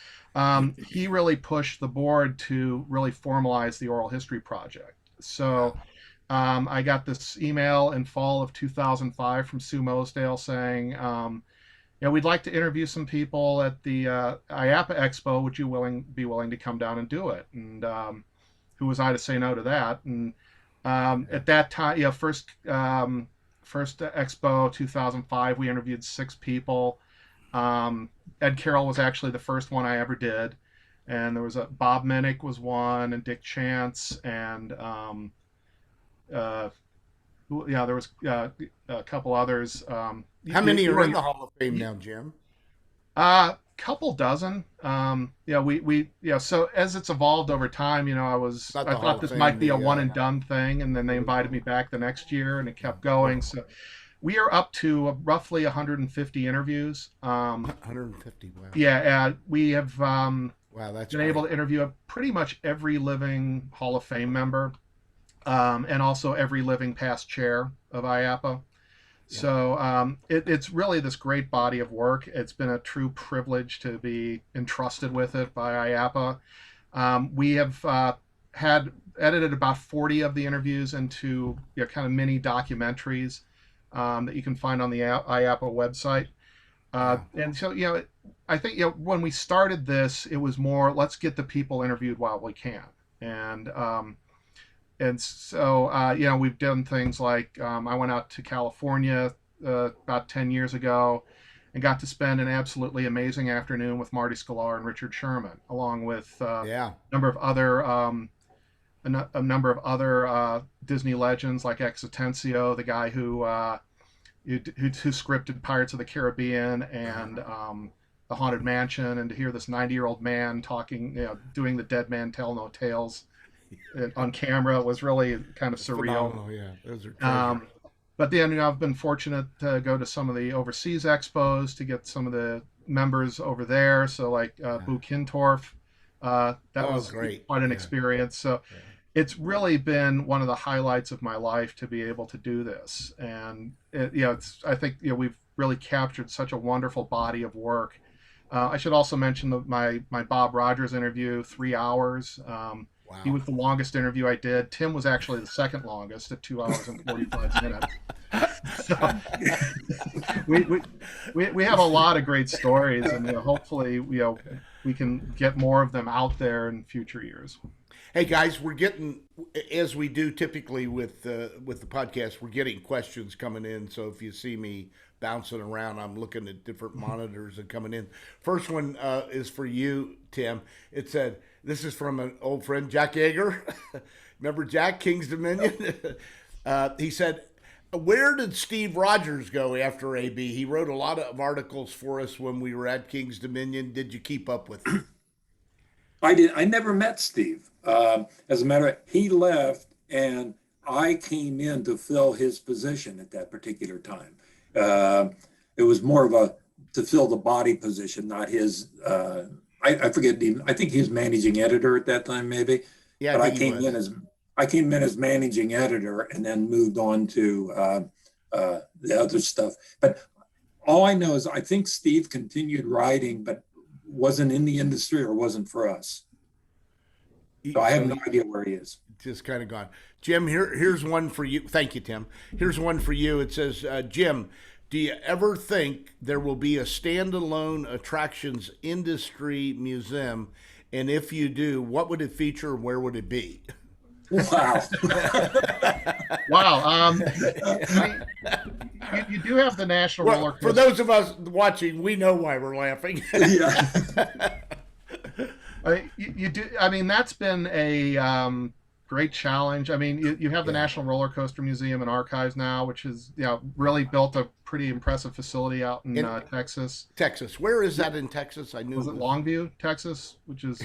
He really pushed the board to really formalize the oral history project. So I got this email in fall of 2005 from Sue Mosdale saying, we'd like to interview some people at the IAAPA Expo. Would you be willing to come down and do it? And who was I to say no to that? And at that time, first Expo 2005, we interviewed 6 people. Ed Carroll was actually the first one I ever did, and there was Bob Minnick was one, and Dick Chance, and there was a couple others. How many are in the Hall of Fame now, Jim? Couple dozen. So as it's evolved over time, I thought this might be a one and done thing, and then they invited me back the next year, and it kept going. So we are up to roughly 150 interviews. 150. Wow. Yeah, we have wow, that's been able to interview pretty much every living Hall of Fame member, and also every living past chair of IAAPA. So it's really this great body of work. It's been a true privilege to be entrusted with it by IAAPA. We have had edited about 40 of the interviews into kind of mini documentaries that you can find on the IAAPA website. And so, I think, when we started this, it was more, let's get the people interviewed while we can. And so, we've done things like I went out to California about 10 years ago and got to spend an absolutely amazing afternoon with Marty Sklar and Richard Sherman, along with a number of other Disney legends like Exitencio, the guy who scripted Pirates of the Caribbean and The Haunted Mansion, and to hear this 90-year-old man talking, doing the Dead Man Tell No Tales on camera was really kind of surreal. Phenomenal, yeah. Those are treasures. But then I've been fortunate to go to some of the overseas expos to get some of the members over there. So like Boo Kintorf, that was great. Quite an experience. So it's really been one of the highlights of my life to be able to do this. And I think we've really captured such a wonderful body of work. I should also mention my Bob Rogers interview, 3 hours. Wow. He was the longest interview I did. Tim was actually the second longest at 2 hours and 45 minutes. So we have a lot of great stories, and hopefully we can get more of them out there in future years. Hey guys, we're getting, as we do typically with the podcast, we're getting questions coming in. So if you see me bouncing around, I'm looking at different monitors and coming in. First one is for you, Tim. It said, this is from an old friend, Jack Yeager. Remember Jack, King's Dominion? He said, where did Steve Rogers go after AB? He wrote a lot of articles for us when we were at King's Dominion. Did you keep up with him? I did. I never met Steve. As a matter of fact, he left and I came in to fill his position at that particular time. It was more of to fill the body position, not his. I forget. I think he was managing editor at that time, maybe. Yeah, but I came in as managing editor and then moved on to the other stuff. But all I know is I think Steve continued writing, but wasn't in the industry or wasn't for us. So I have no idea where he is. Just kind of gone. Jim, here's one for you. Thank you, Tim. Here's one for you. It says, Jim, do you ever think there will be a standalone attractions industry museum? And if you do, what would it feature? Where would it be? Wow. Wow. You do have the National Roller Coaster. For those of us watching, we know why we're laughing. Yeah. You do. I mean, that's been a great challenge. I mean, you have the National Roller Coaster Museum and Archives now, which is really built a pretty impressive facility out in Texas. Texas. Where is that in Texas? I knew. Was it Longview, Texas, which is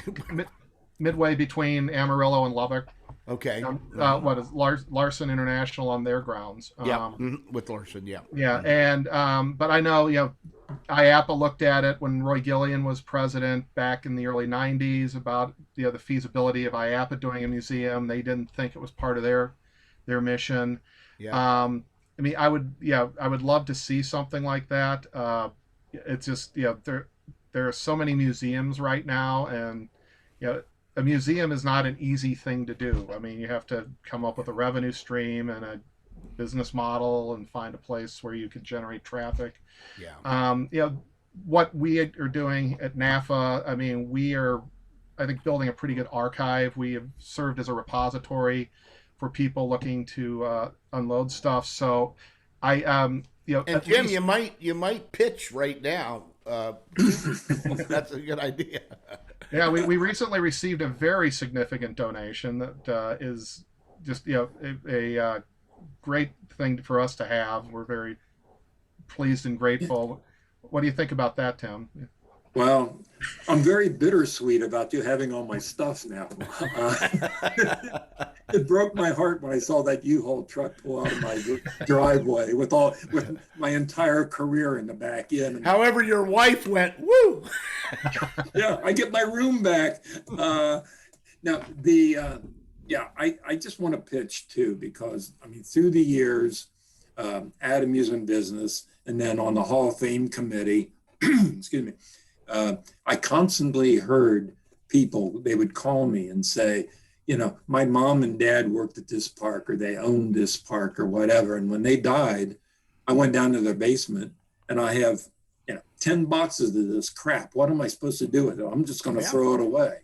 midway between Amarillo and Lubbock? Okay. What is Larson International on their grounds? With Larson, yeah. Yeah, and but I know IAAPA looked at it when Roy Gillian was president back in the early '90s about the feasibility of IAAPA doing a museum. They didn't think it was part of their mission. Yeah. I mean, I would love to see something like that. It's just there are so many museums right now, and a museum is not an easy thing to do. I mean, you have to come up with a revenue stream and a business model and find a place where you can generate traffic. Yeah. What we are doing at Napa, I mean, we are, I think, building a pretty good archive. We have served as a repository for people looking to unload stuff. So and Jim, you might pitch right now. That's a good idea. Yeah, we recently received a very significant donation that is just a great thing for us to have. We're very pleased and grateful. What do you think about that, Tim? Well, I'm very bittersweet about you having all my stuff now. It broke my heart when I saw that U-Haul truck pull out of my driveway with my entire career in the back end. However, your wife went, woo! Yeah, I get my room back. Now, I just want to pitch too, because I mean, through the years, at Amusement Business, and then on the Hall of Fame committee, excuse me, I constantly heard people, they would call me and say, my mom and dad worked at this park, or they owned this park, or whatever. And when they died, I went down to their basement and I have 10 boxes of this crap. What am I supposed to do with it? I'm just going to throw it away.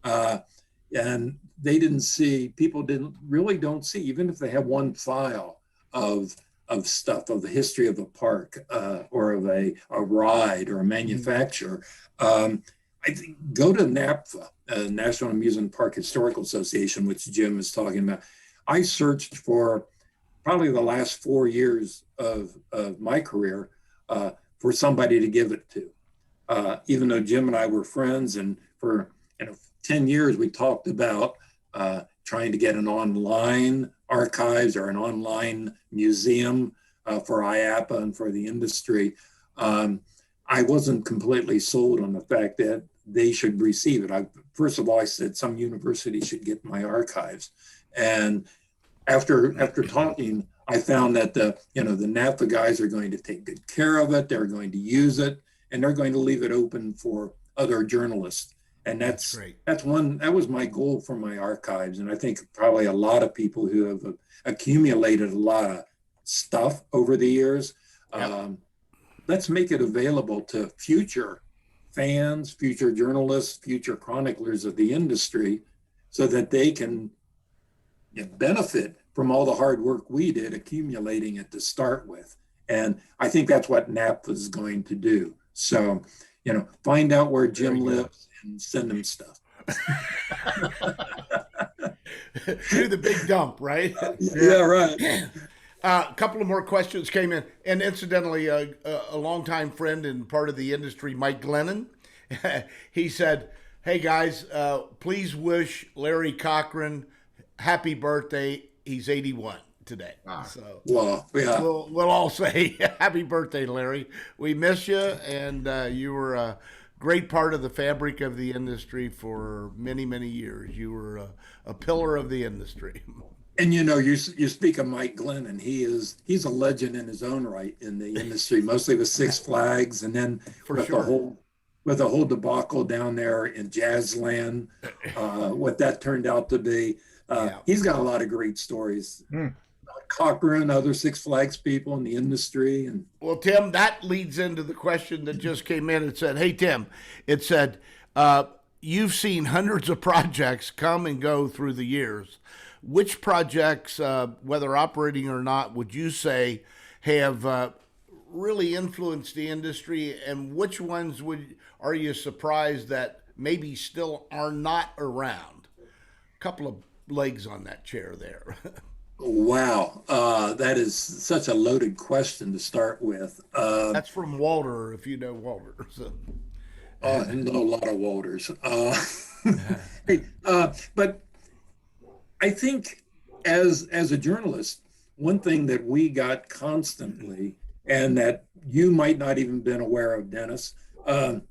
And they didn't see, people don't see, even if they have one file of stuff, of the history of a park, or of a ride or a manufacturer. I think go to NAPFA, National Amusement Park Historical Association, which Jim is talking about. I searched for probably the last 4 years of my career for somebody to give it to. Even though Jim and I were friends, and for 10 years we talked about trying to get an online archives or an online museum for IAAPA and for the industry. I wasn't completely sold on the fact that they should receive it. First of all, I said some university should get my archives. And after talking, I found that the NAPA guys are going to take good care of it. They're going to use it, and they're going to leave it open for other journalists. And that's great. That was my goal for my archives. And I think probably a lot of people who have accumulated a lot of stuff over the years, let's make it available to future fans, future journalists, future chroniclers of the industry, so that they can benefit from all the hard work we did accumulating it to start with. And I think that's what NAPA is going to do. So, find out where Jim lives and send him stuff. Do the big dump, right? Yeah, right. A couple of more questions came in, and incidentally, a longtime friend and part of the industry, Mike Glennon, he said, "Hey guys, please wish Larry Cochran happy birthday. He's 81 today." So we'll all say happy birthday, Larry. We miss you, and you were a great part of the fabric of the industry for many, many years. You were a pillar of the industry. And you speak of Mike Glennon. He's a legend in his own right in the industry, mostly with Six Flags, and then with the whole debacle down there in Jazzland, what that turned out to be. He's got a lot of great stories. Cochran, other Six Flags people in the industry. And well, Tim, that leads into the question that just came in. It said, "Hey Tim," it said, "You've seen hundreds of projects come and go through the years. Which projects, whether operating or not, would you say have really influenced the industry, and which ones are you surprised that maybe still are not around?" A couple of legs on that chair there. Wow, that is such a loaded question to start with. That's from Walter, if you know Walter. So. I know a lot of Walters. But I think as a journalist, one thing that we got constantly, and that you might not even been aware of, Dennis, I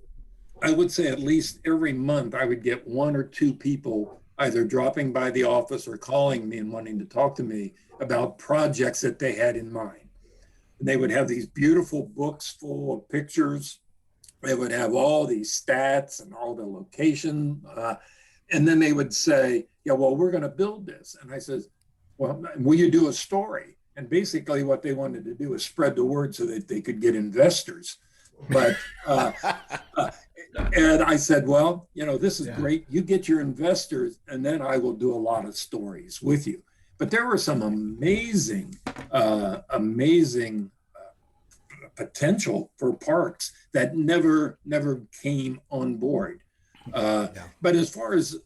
would say at least every month I would get one or two people either dropping by the office or calling me and wanting to talk to me about projects that they had in mind. And they would have these beautiful books full of pictures. They would have all these stats and all the location. And then they would say, "Yeah, well, we're going to build this." And I says, "Well, will you do a story?" And basically what they wanted to do is spread the word so that they could get investors. But, and I said, "Well, this is great. You get your investors, and then I will do a lot of stories with you." But there were some amazing potential for parks that never came on board. But as far as,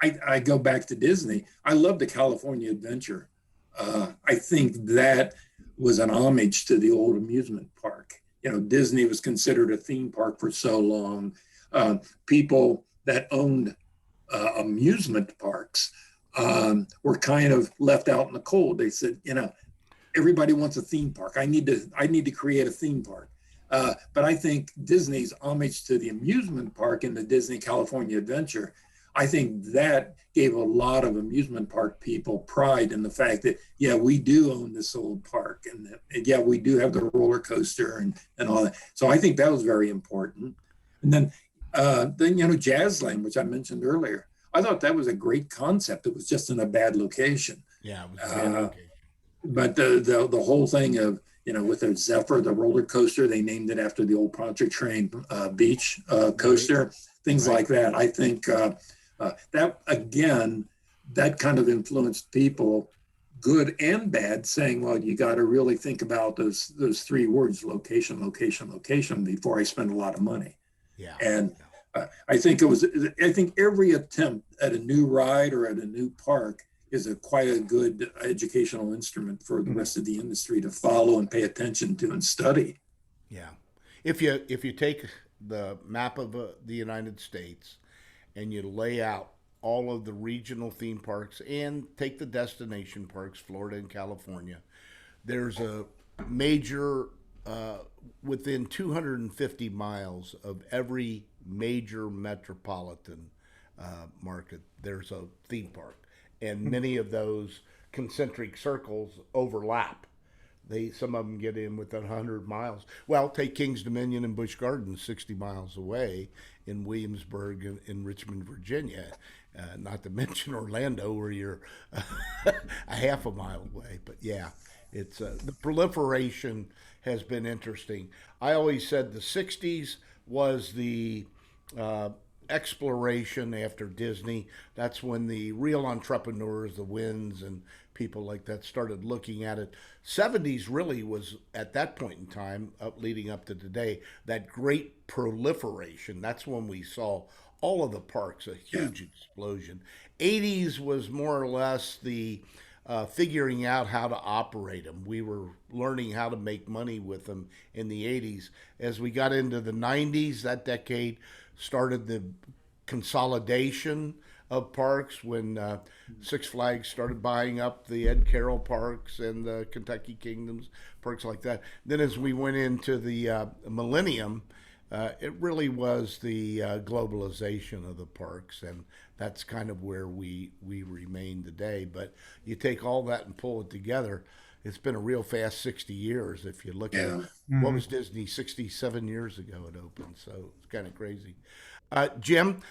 I go back to Disney, I love the California Adventure. I think that was an homage to the old amusement park. Disney was considered a theme park for so long. People that owned amusement parks were kind of left out in the cold. They said, everybody wants a theme park. I need to create a theme park. But I think Disney's homage to the amusement park and the Disney California Adventure, I think that gave a lot of amusement park people pride in the fact that, we do own this old park. park. And yeah, we do have the roller coaster and all that. So I think that was very important. And then Jazzland, which I mentioned earlier, I thought that was a great concept. It was just in a bad location. Yeah, it was a bad location. But the whole thing of, with the Zephyr, the roller coaster, they named it after the old Pontchartrain beach coaster, things like that. I think that, again, that kind of influenced people, good and bad, saying, well, you got to really think about those three words, location, location, location, before I spend a lot of money. Yeah. And I think every attempt at a new ride or at a new park is quite a good educational instrument for the rest of the industry to follow and pay attention to and study. Yeah. If you take the map of the United States and you lay out all of the regional theme parks and take the destination parks, Florida and California, there's a major, within 250 miles of every major metropolitan market, there's a theme park. And many of those concentric circles overlap. Some of them get in within 100 miles. Well, take King's Dominion and Busch Gardens, 60 miles away in Williamsburg and in Richmond, Virginia. Not to mention Orlando, where you're a half a mile away. But yeah, it's the proliferation has been interesting. I always said the 60s was the exploration after Disney. That's when the real entrepreneurs, the Wins and people like that, started looking at it. 70s really was, at that point in time, leading up to today, that great proliferation. That's when we saw all of the parks, a huge explosion. 80s was more or less the figuring out how to operate them. We were learning how to make money with them in the 80s. As we got into the 90s, that decade, started the consolidation of parks when Six Flags started buying up the Ed Carroll parks and the Kentucky Kingdoms, parks like that. Then as we went into the millennium, it really was the globalization of the parks, and that's kind of where we remain today. But you take all that and pull it together, it's been a real fast 60 years. If you look at what was Disney 67 years ago it opened, so it's kind of crazy. Jim,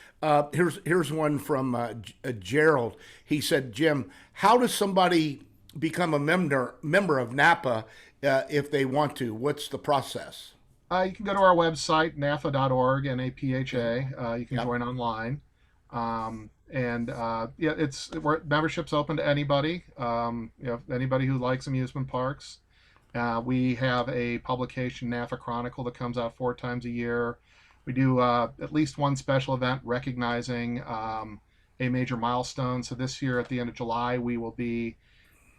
here's one from Gerald. He said, Jim, how does somebody become a member of Napa if they want to? What's the process? You can go to our website, NAPA.org, NAPHA. You can join online. Membership's open to anybody. Anybody who likes amusement parks. We have a publication, Napa Chronicle, that comes out 4 times a year. We do at least one special event recognizing a major milestone. So this year, at the end of July, we will be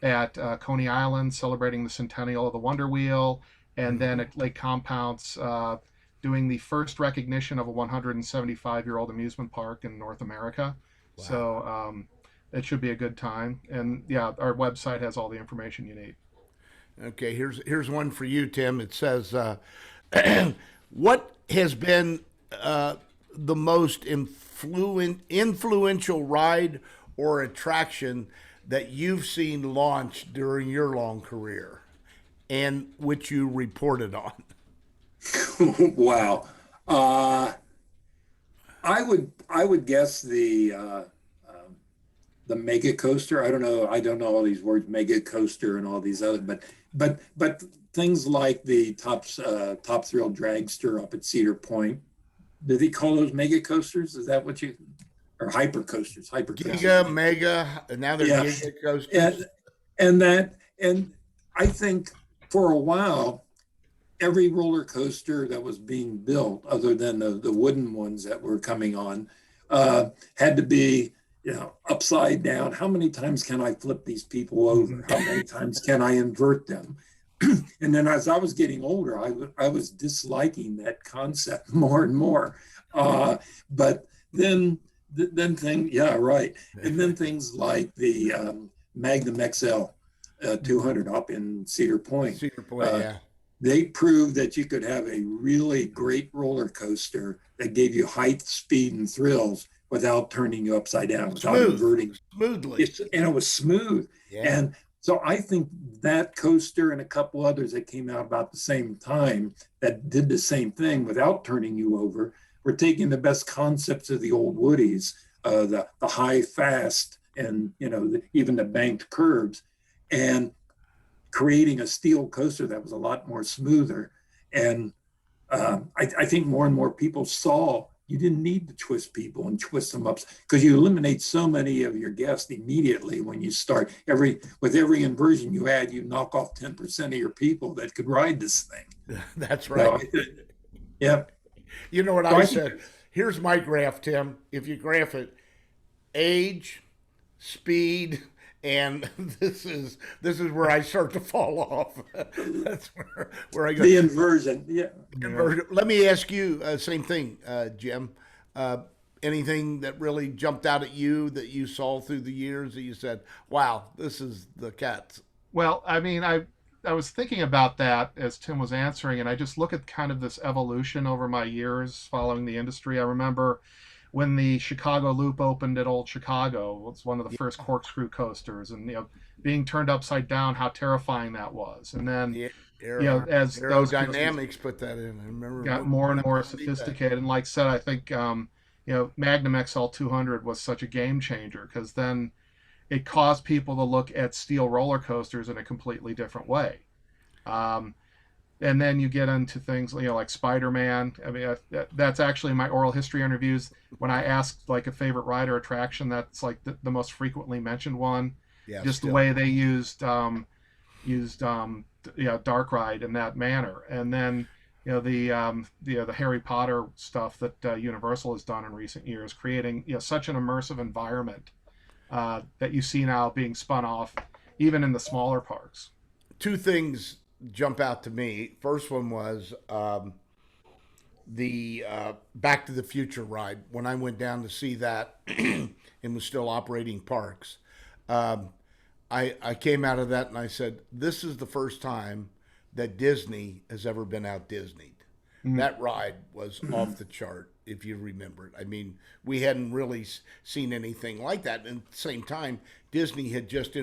at Coney Island celebrating the centennial of the Wonder Wheel, and then at Lake Compounce doing the first recognition of a 175-year-old amusement park in North America. Wow. So it should be a good time. And yeah, our website has all the information you need. Okay, here's one for you, Tim. It says, what has been the most influential ride or attraction that you've seen launched during your long career and which you reported on? Wow. I would guess the mega coaster. I don't know all these words, mega coaster and all these other, but things like the Top Thrill Dragster up at Cedar Point. Do they call those mega coasters? Is that what or hyper coasters? Giga, mega, and now they're giga coasters. And I think for a while, every roller coaster that was being built, other than the wooden ones that were coming on, had to be upside down. How many times can I flip these people over? How many times can I invert them? And then as I was getting older, I was disliking that concept more and more. But then things, and then things like the Magnum XL 200 up in Cedar Point. They proved that you could have a really great roller coaster that gave you height, speed, and thrills without turning you upside down, without inverting smoothly. And it was smooth. Yeah. So I think that coaster and a couple others that came out about the same time that did the same thing without turning you over were taking the best concepts of the old Woodies, the high fast, and even the banked curves, and creating a steel coaster that was a lot more smoother. And I think more and more people saw you didn't need to twist people and twist them up because you eliminate so many of your guests immediately when you start. With every inversion you add, you knock off 10% of your people that could ride this thing. That's right. So, yeah. You know what I said? Here's my graph, Tim. If you graph it, age, speed, and this is where I start to fall off. That's where I go. The inversion, yeah. Inversion. Let me ask you, same thing, Jim. Anything that really jumped out at you that you saw through the years that you said, "Wow, this is the cats." Well, I mean, I was thinking about that as Tim was answering, and I just look at kind of this evolution over my years following the industry. I remember when the Chicago Loop opened at Old Chicago. It was one of the first corkscrew coasters, and being turned upside down, how terrifying that was. And then as those dynamics put that in, I remember got more and more sophisticated. And like I said, I think Magnum XL 200 was such a game changer because then it caused people to look at steel roller coasters in a completely different way. And then you get into things like Spider-Man. I mean, that's actually my oral history interviews. When I asked like a favorite ride or attraction, that's like the most frequently mentioned one. Yeah, just the way they used Dark Ride in that manner. And then the Harry Potter stuff that Universal has done in recent years, creating such an immersive environment that you see now being spun off, even in the smaller parks. Two things jump out to me. First one was the Back to the Future ride. When I went down to see that and was still operating parks, I came out of that and I said, this is the first time that Disney has ever been out Disneyed. Mm-hmm. That ride was off the chart, if you remember it. I mean, we hadn't really seen anything like that. And at the same time, Disney had just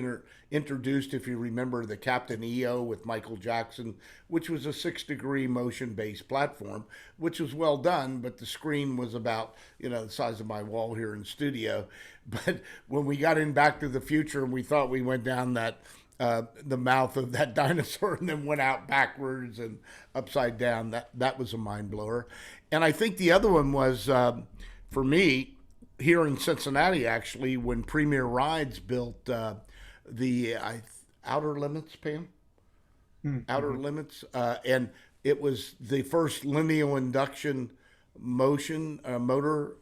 introduced, if you remember, the Captain EO with Michael Jackson, which was a 6-degree motion-based platform, which was well done, but the screen was about, the size of my wall here in studio. But when we got in Back to the Future and we thought we went down that the mouth of that dinosaur and then went out backwards and upside down, that was a mind blower. And I think the other one was, for me, here in Cincinnati, actually, when Premier Rides built the Outer Limits, Pam? Mm-hmm. Outer Limits. And it was the first lineal induction motor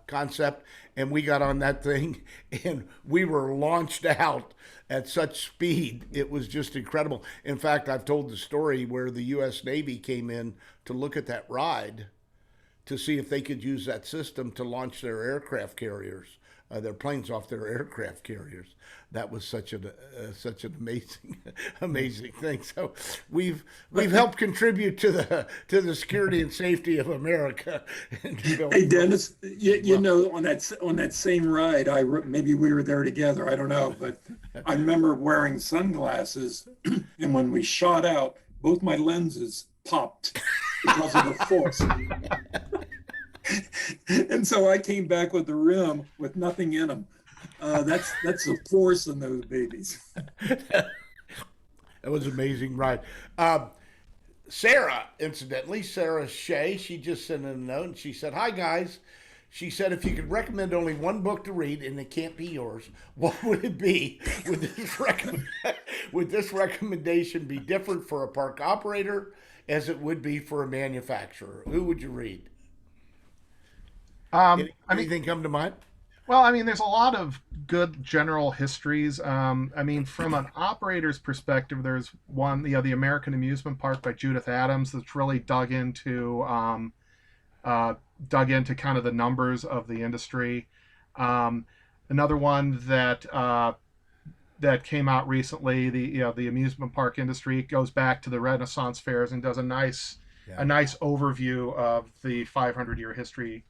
concept. And we got on that thing and we were launched out at such speed. It was just incredible. In fact, I've told the story where the U.S. Navy came in to look at that ride to see if they could use that system to launch their aircraft carriers, their planes off their aircraft carriers. That was such an amazing thing. So we've helped contribute to the security and safety of America. Hey Dennis, on that same ride, maybe we were there together. I don't know, but I remember wearing sunglasses, and when we shot out, both my lenses popped because of the force. And so I came back with the rim with nothing in them. That's the force in those babies. That was an amazing ride. Sarah, incidentally, Sarah Shea, she just sent in a note and she said, "Hi guys." She said, "If you could recommend only one book to read, and it can't be yours, what would it be? Would this recommendation be different for a park operator as it would be for a manufacturer? Who would you read?" Anything come to mind? Well, I mean, there's a lot of good general histories. I mean, from an operator's perspective, there's one, the American Amusement Park by Judith Adams that's really dug into kind of the numbers of the industry. Another one that came out recently, the amusement park industry, goes back to the Renaissance fairs and does a nice overview of the 500-year history.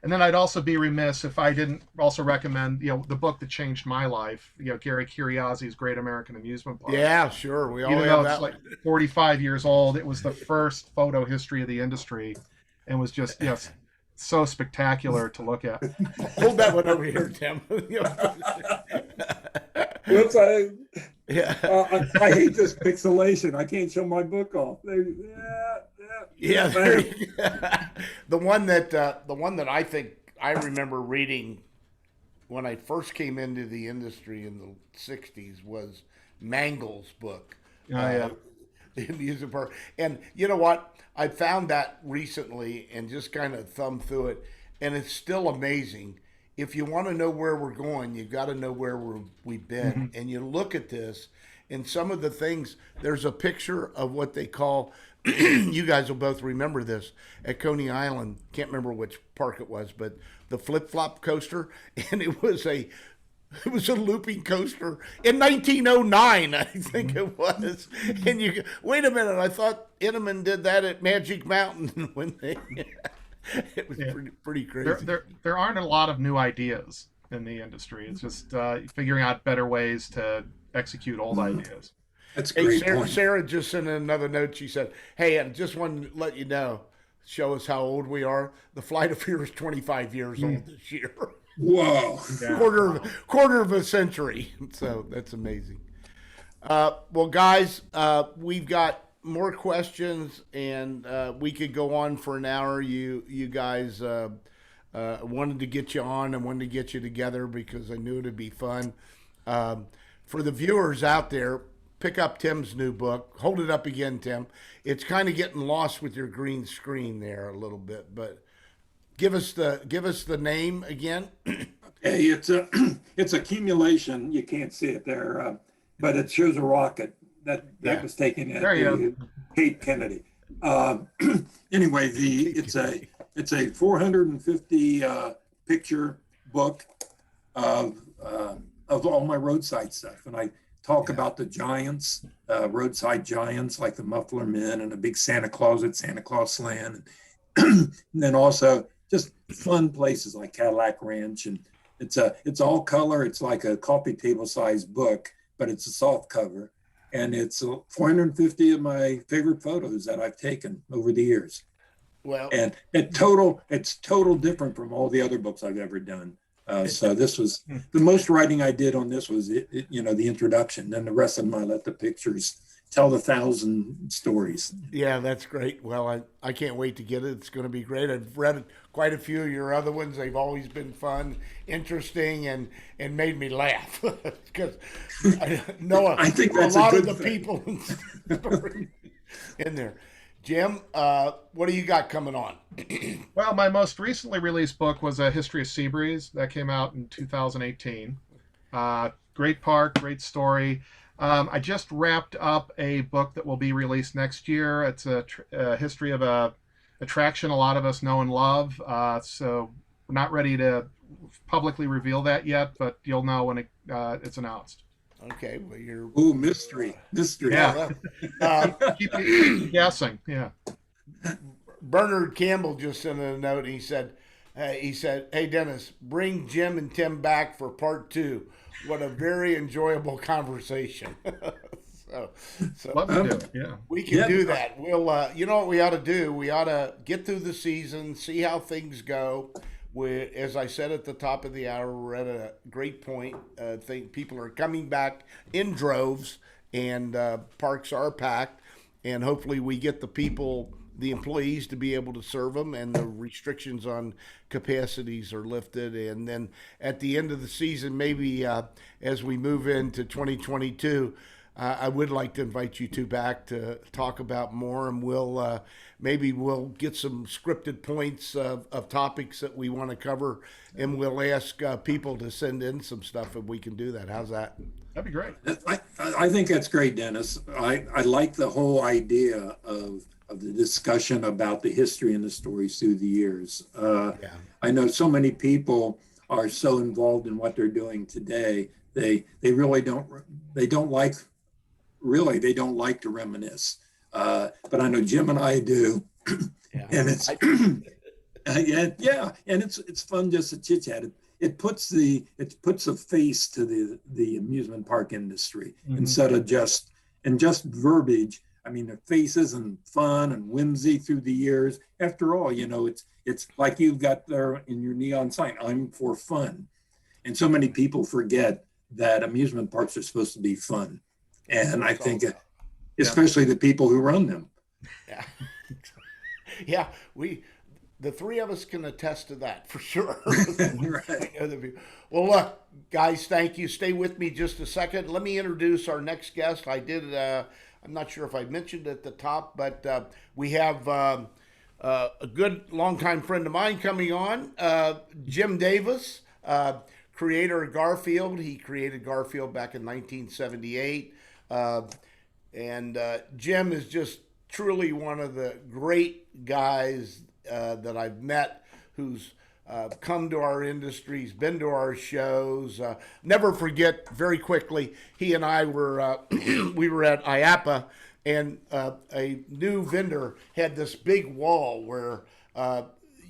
And then I'd also be remiss if I didn't also recommend, the book that changed my life, Gary Curiosi's Great American Amusement Park. Yeah, sure. We all Even have though that it's like one. 45 years old, it was the first photo history of the industry and was just, so spectacular to look at. Hold that one over here, Tim. Whoops, Yeah. I hate this pixelation. I can't show my book off. Yeah, there you go. The one that I think I remember reading when I first came into the industry in the '60s was Mangel's book, Oh, yeah. the amusement park. And you know what? I found that recently and just kind of thumbed through it, and it's still amazing. If you want to know where we're going, you got to know where we've been. And you look at this, and some of the things. There's a picture of what they call. You guys will both remember this at Coney Island. Can't remember which park it was, but the flip flop coaster, and it was a looping coaster in 1909, I think it was. And you wait a minute, I thought Intamin did that at Magic Mountain when they. It was pretty crazy. There aren't a lot of new ideas in the industry. It's just figuring out better ways to execute old ideas. That's a great point. Sarah just sent in another note. She said, "Hey, I just wanted to let you know, show us how old we are. The Flight of Fear is 25 years old this year. Whoa. Yeah. Quarter of a century. So that's amazing. Well, guys, we've got more questions, and we could go on for an hour. You guys wanted to get you on and wanted to get you together because I knew it'd be fun. For the viewers out there, pick up Tim's new book. Hold it up again, Tim. It's kind of getting lost with your green screen there a little bit, but give us the name again. Hey, it's accumulation. You can't see it there, but it shows a rocket that was taken at Cape Kennedy. Anyway, it's a 450 picture book of all my roadside stuff, and I talk about the giants, roadside giants like the Muffler Men and a big Santa Claus at Santa Claus Land, and then also just fun places like Cadillac Ranch, and it's all color. It's like a coffee table sized book, but it's a soft cover, and it's 450 of my favorite photos that I've taken over the years. Well, and it's total different from all the other books I've ever done. So this was the most writing I did on this was the introduction. Then the rest of them I let the pictures tell the 1,000 stories. Yeah, that's great. Well, I can't wait to get it. It's going to be great. I've read quite a few of your other ones. They've always been fun, interesting, and made me laugh because I know I think that's a lot of good the thing. people in there. Jim, what do you got coming on? Well, my most recently released book was A History of Seabreeze that came out in 2018. Great park, great story. I just wrapped up a book that will be released next year. It's a history of a attraction a lot of us know and love. So we're not ready to publicly reveal that yet, but you'll know when it's announced. Okay, well, you're Mystery. Yeah. Keep guessing. Yeah. Bernard Campbell just sent in a note. He said, "Hey Dennis, bring Jim and Tim back for part 2. What a very enjoyable conversation." so Love to do it. Yeah. we can do that. We'll, you know what we ought to do? We ought to get through the season, see how things go. As I said at the top of the hour, we're at a great point. I think people are coming back in droves, and parks are packed, and hopefully we get the employees to be able to serve them, and the restrictions on capacities are lifted. And then at the end of the season, maybe as we move into 2022, I would like to invite you two back to talk about more, and maybe we'll get some scripted points of topics that we want to cover, and we'll ask people to send in some stuff if we can do that. How's that? That'd be great. I think that's great, Dennis. I like the whole idea of the discussion about the history and the stories through the years. I know so many people are so involved in what they're doing today. They really don't like to reminisce. But I know Jim and I do. Yeah. And it's Yeah, and it's fun just to chit chat. It puts a face to the amusement park industry instead of just verbiage. I mean, the faces and fun and whimsy through the years. After all, it's like you've got there in your neon sign, "I'm for fun," and so many people forget that amusement parks are supposed to be fun, and I think, especially the people who run them. Yeah. Yeah, the three of us can attest to that for sure. Right. Well, look, guys, thank you. Stay with me just a second. Let me introduce our next guest. I'm not sure if I mentioned at the top, but we have a good longtime friend of mine coming on, Jim Davis, creator of Garfield. He created Garfield back in 1978. And Jim is just truly one of the great guys that I've met, who's come to our industries, been to our shows. Never forget, very quickly, he and I were we were at IAAPA, and a new vendor had this big wall where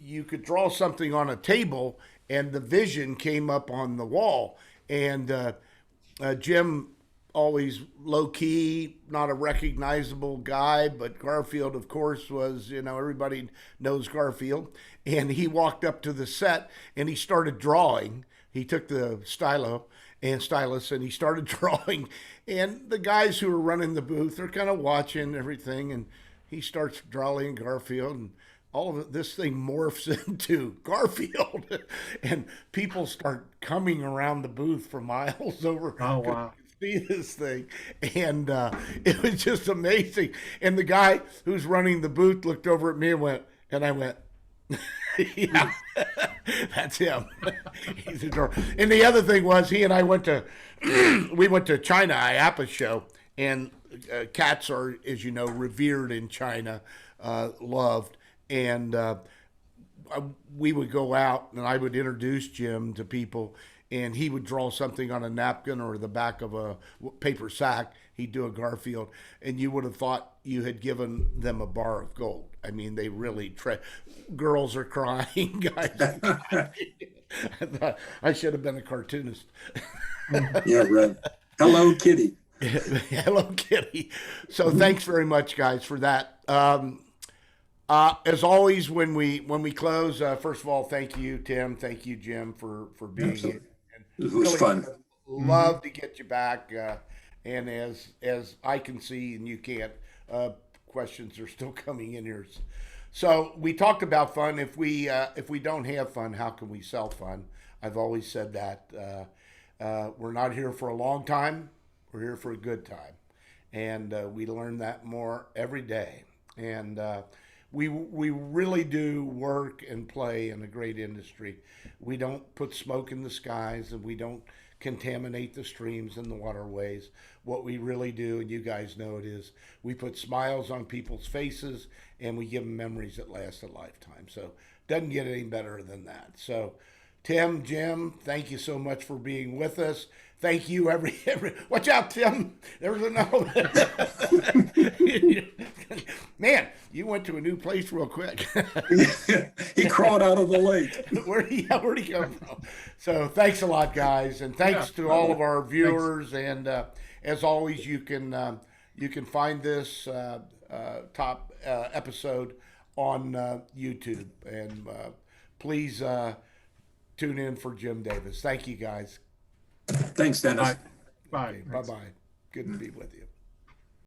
you could draw something on a table, and the vision came up on the wall. And Jim, always low key, not a recognizable guy, but Garfield, of course, was, everybody knows Garfield. And he walked up to the set and he started drawing. He took the stylus and he started drawing. And the guys who were running the booth are kind of watching everything. And he starts drawing Garfield, and all of this thing morphs into Garfield. And people start coming around the booth for miles over. Oh, wow. See this thing, and it was just amazing. And the guy who's running the booth looked over at me and I went, yeah, that's him. He's a drawer. And the other thing was, he and I went to China IAAPA show, and cats are, as you know, revered in China, loved, and we would go out and I would introduce Jim to people, and he would draw something on a napkin or the back of a paper sack. He'd do a Garfield, and you would have thought you had given them a bar of gold. I mean, they really girls are crying, guys are crying. I thought I should have been a cartoonist. Yeah, right. Hello, Kitty. Hello, Kitty. So thanks very much, guys, for that. As always, when we close, first of all, thank you, Tim. Thank you, Jim, for being Absolutely. here. It was fun. Love to get you back. And as I can see, and you can't, questions are still coming in here. So we talked about fun. If we don't have fun, how can we sell fun? I've always said that. We're not here for a long time. We're here for a good time, and we learn that more every day. And we really do work and play in a great industry. We don't put smoke in the skies, and we don't contaminate the streams and the waterways. What we really do, and you guys know it, is we put smiles on people's faces, and we give them memories that last a lifetime. So doesn't get any better than that. So Tim, Jim, thank you so much for being with us. Thank you, every watch out, Tim. There's another. Man, you went to a new place real quick. He crawled out of the lake. Where'd he come from? So thanks a lot, guys, and thanks to all of our viewers. Thanks. And as always, you can find this top episode on YouTube, and please tune in for Jim Davis. Thank you, guys. Thanks, Dennis. Bye. Okay, bye-bye. Good to be with you.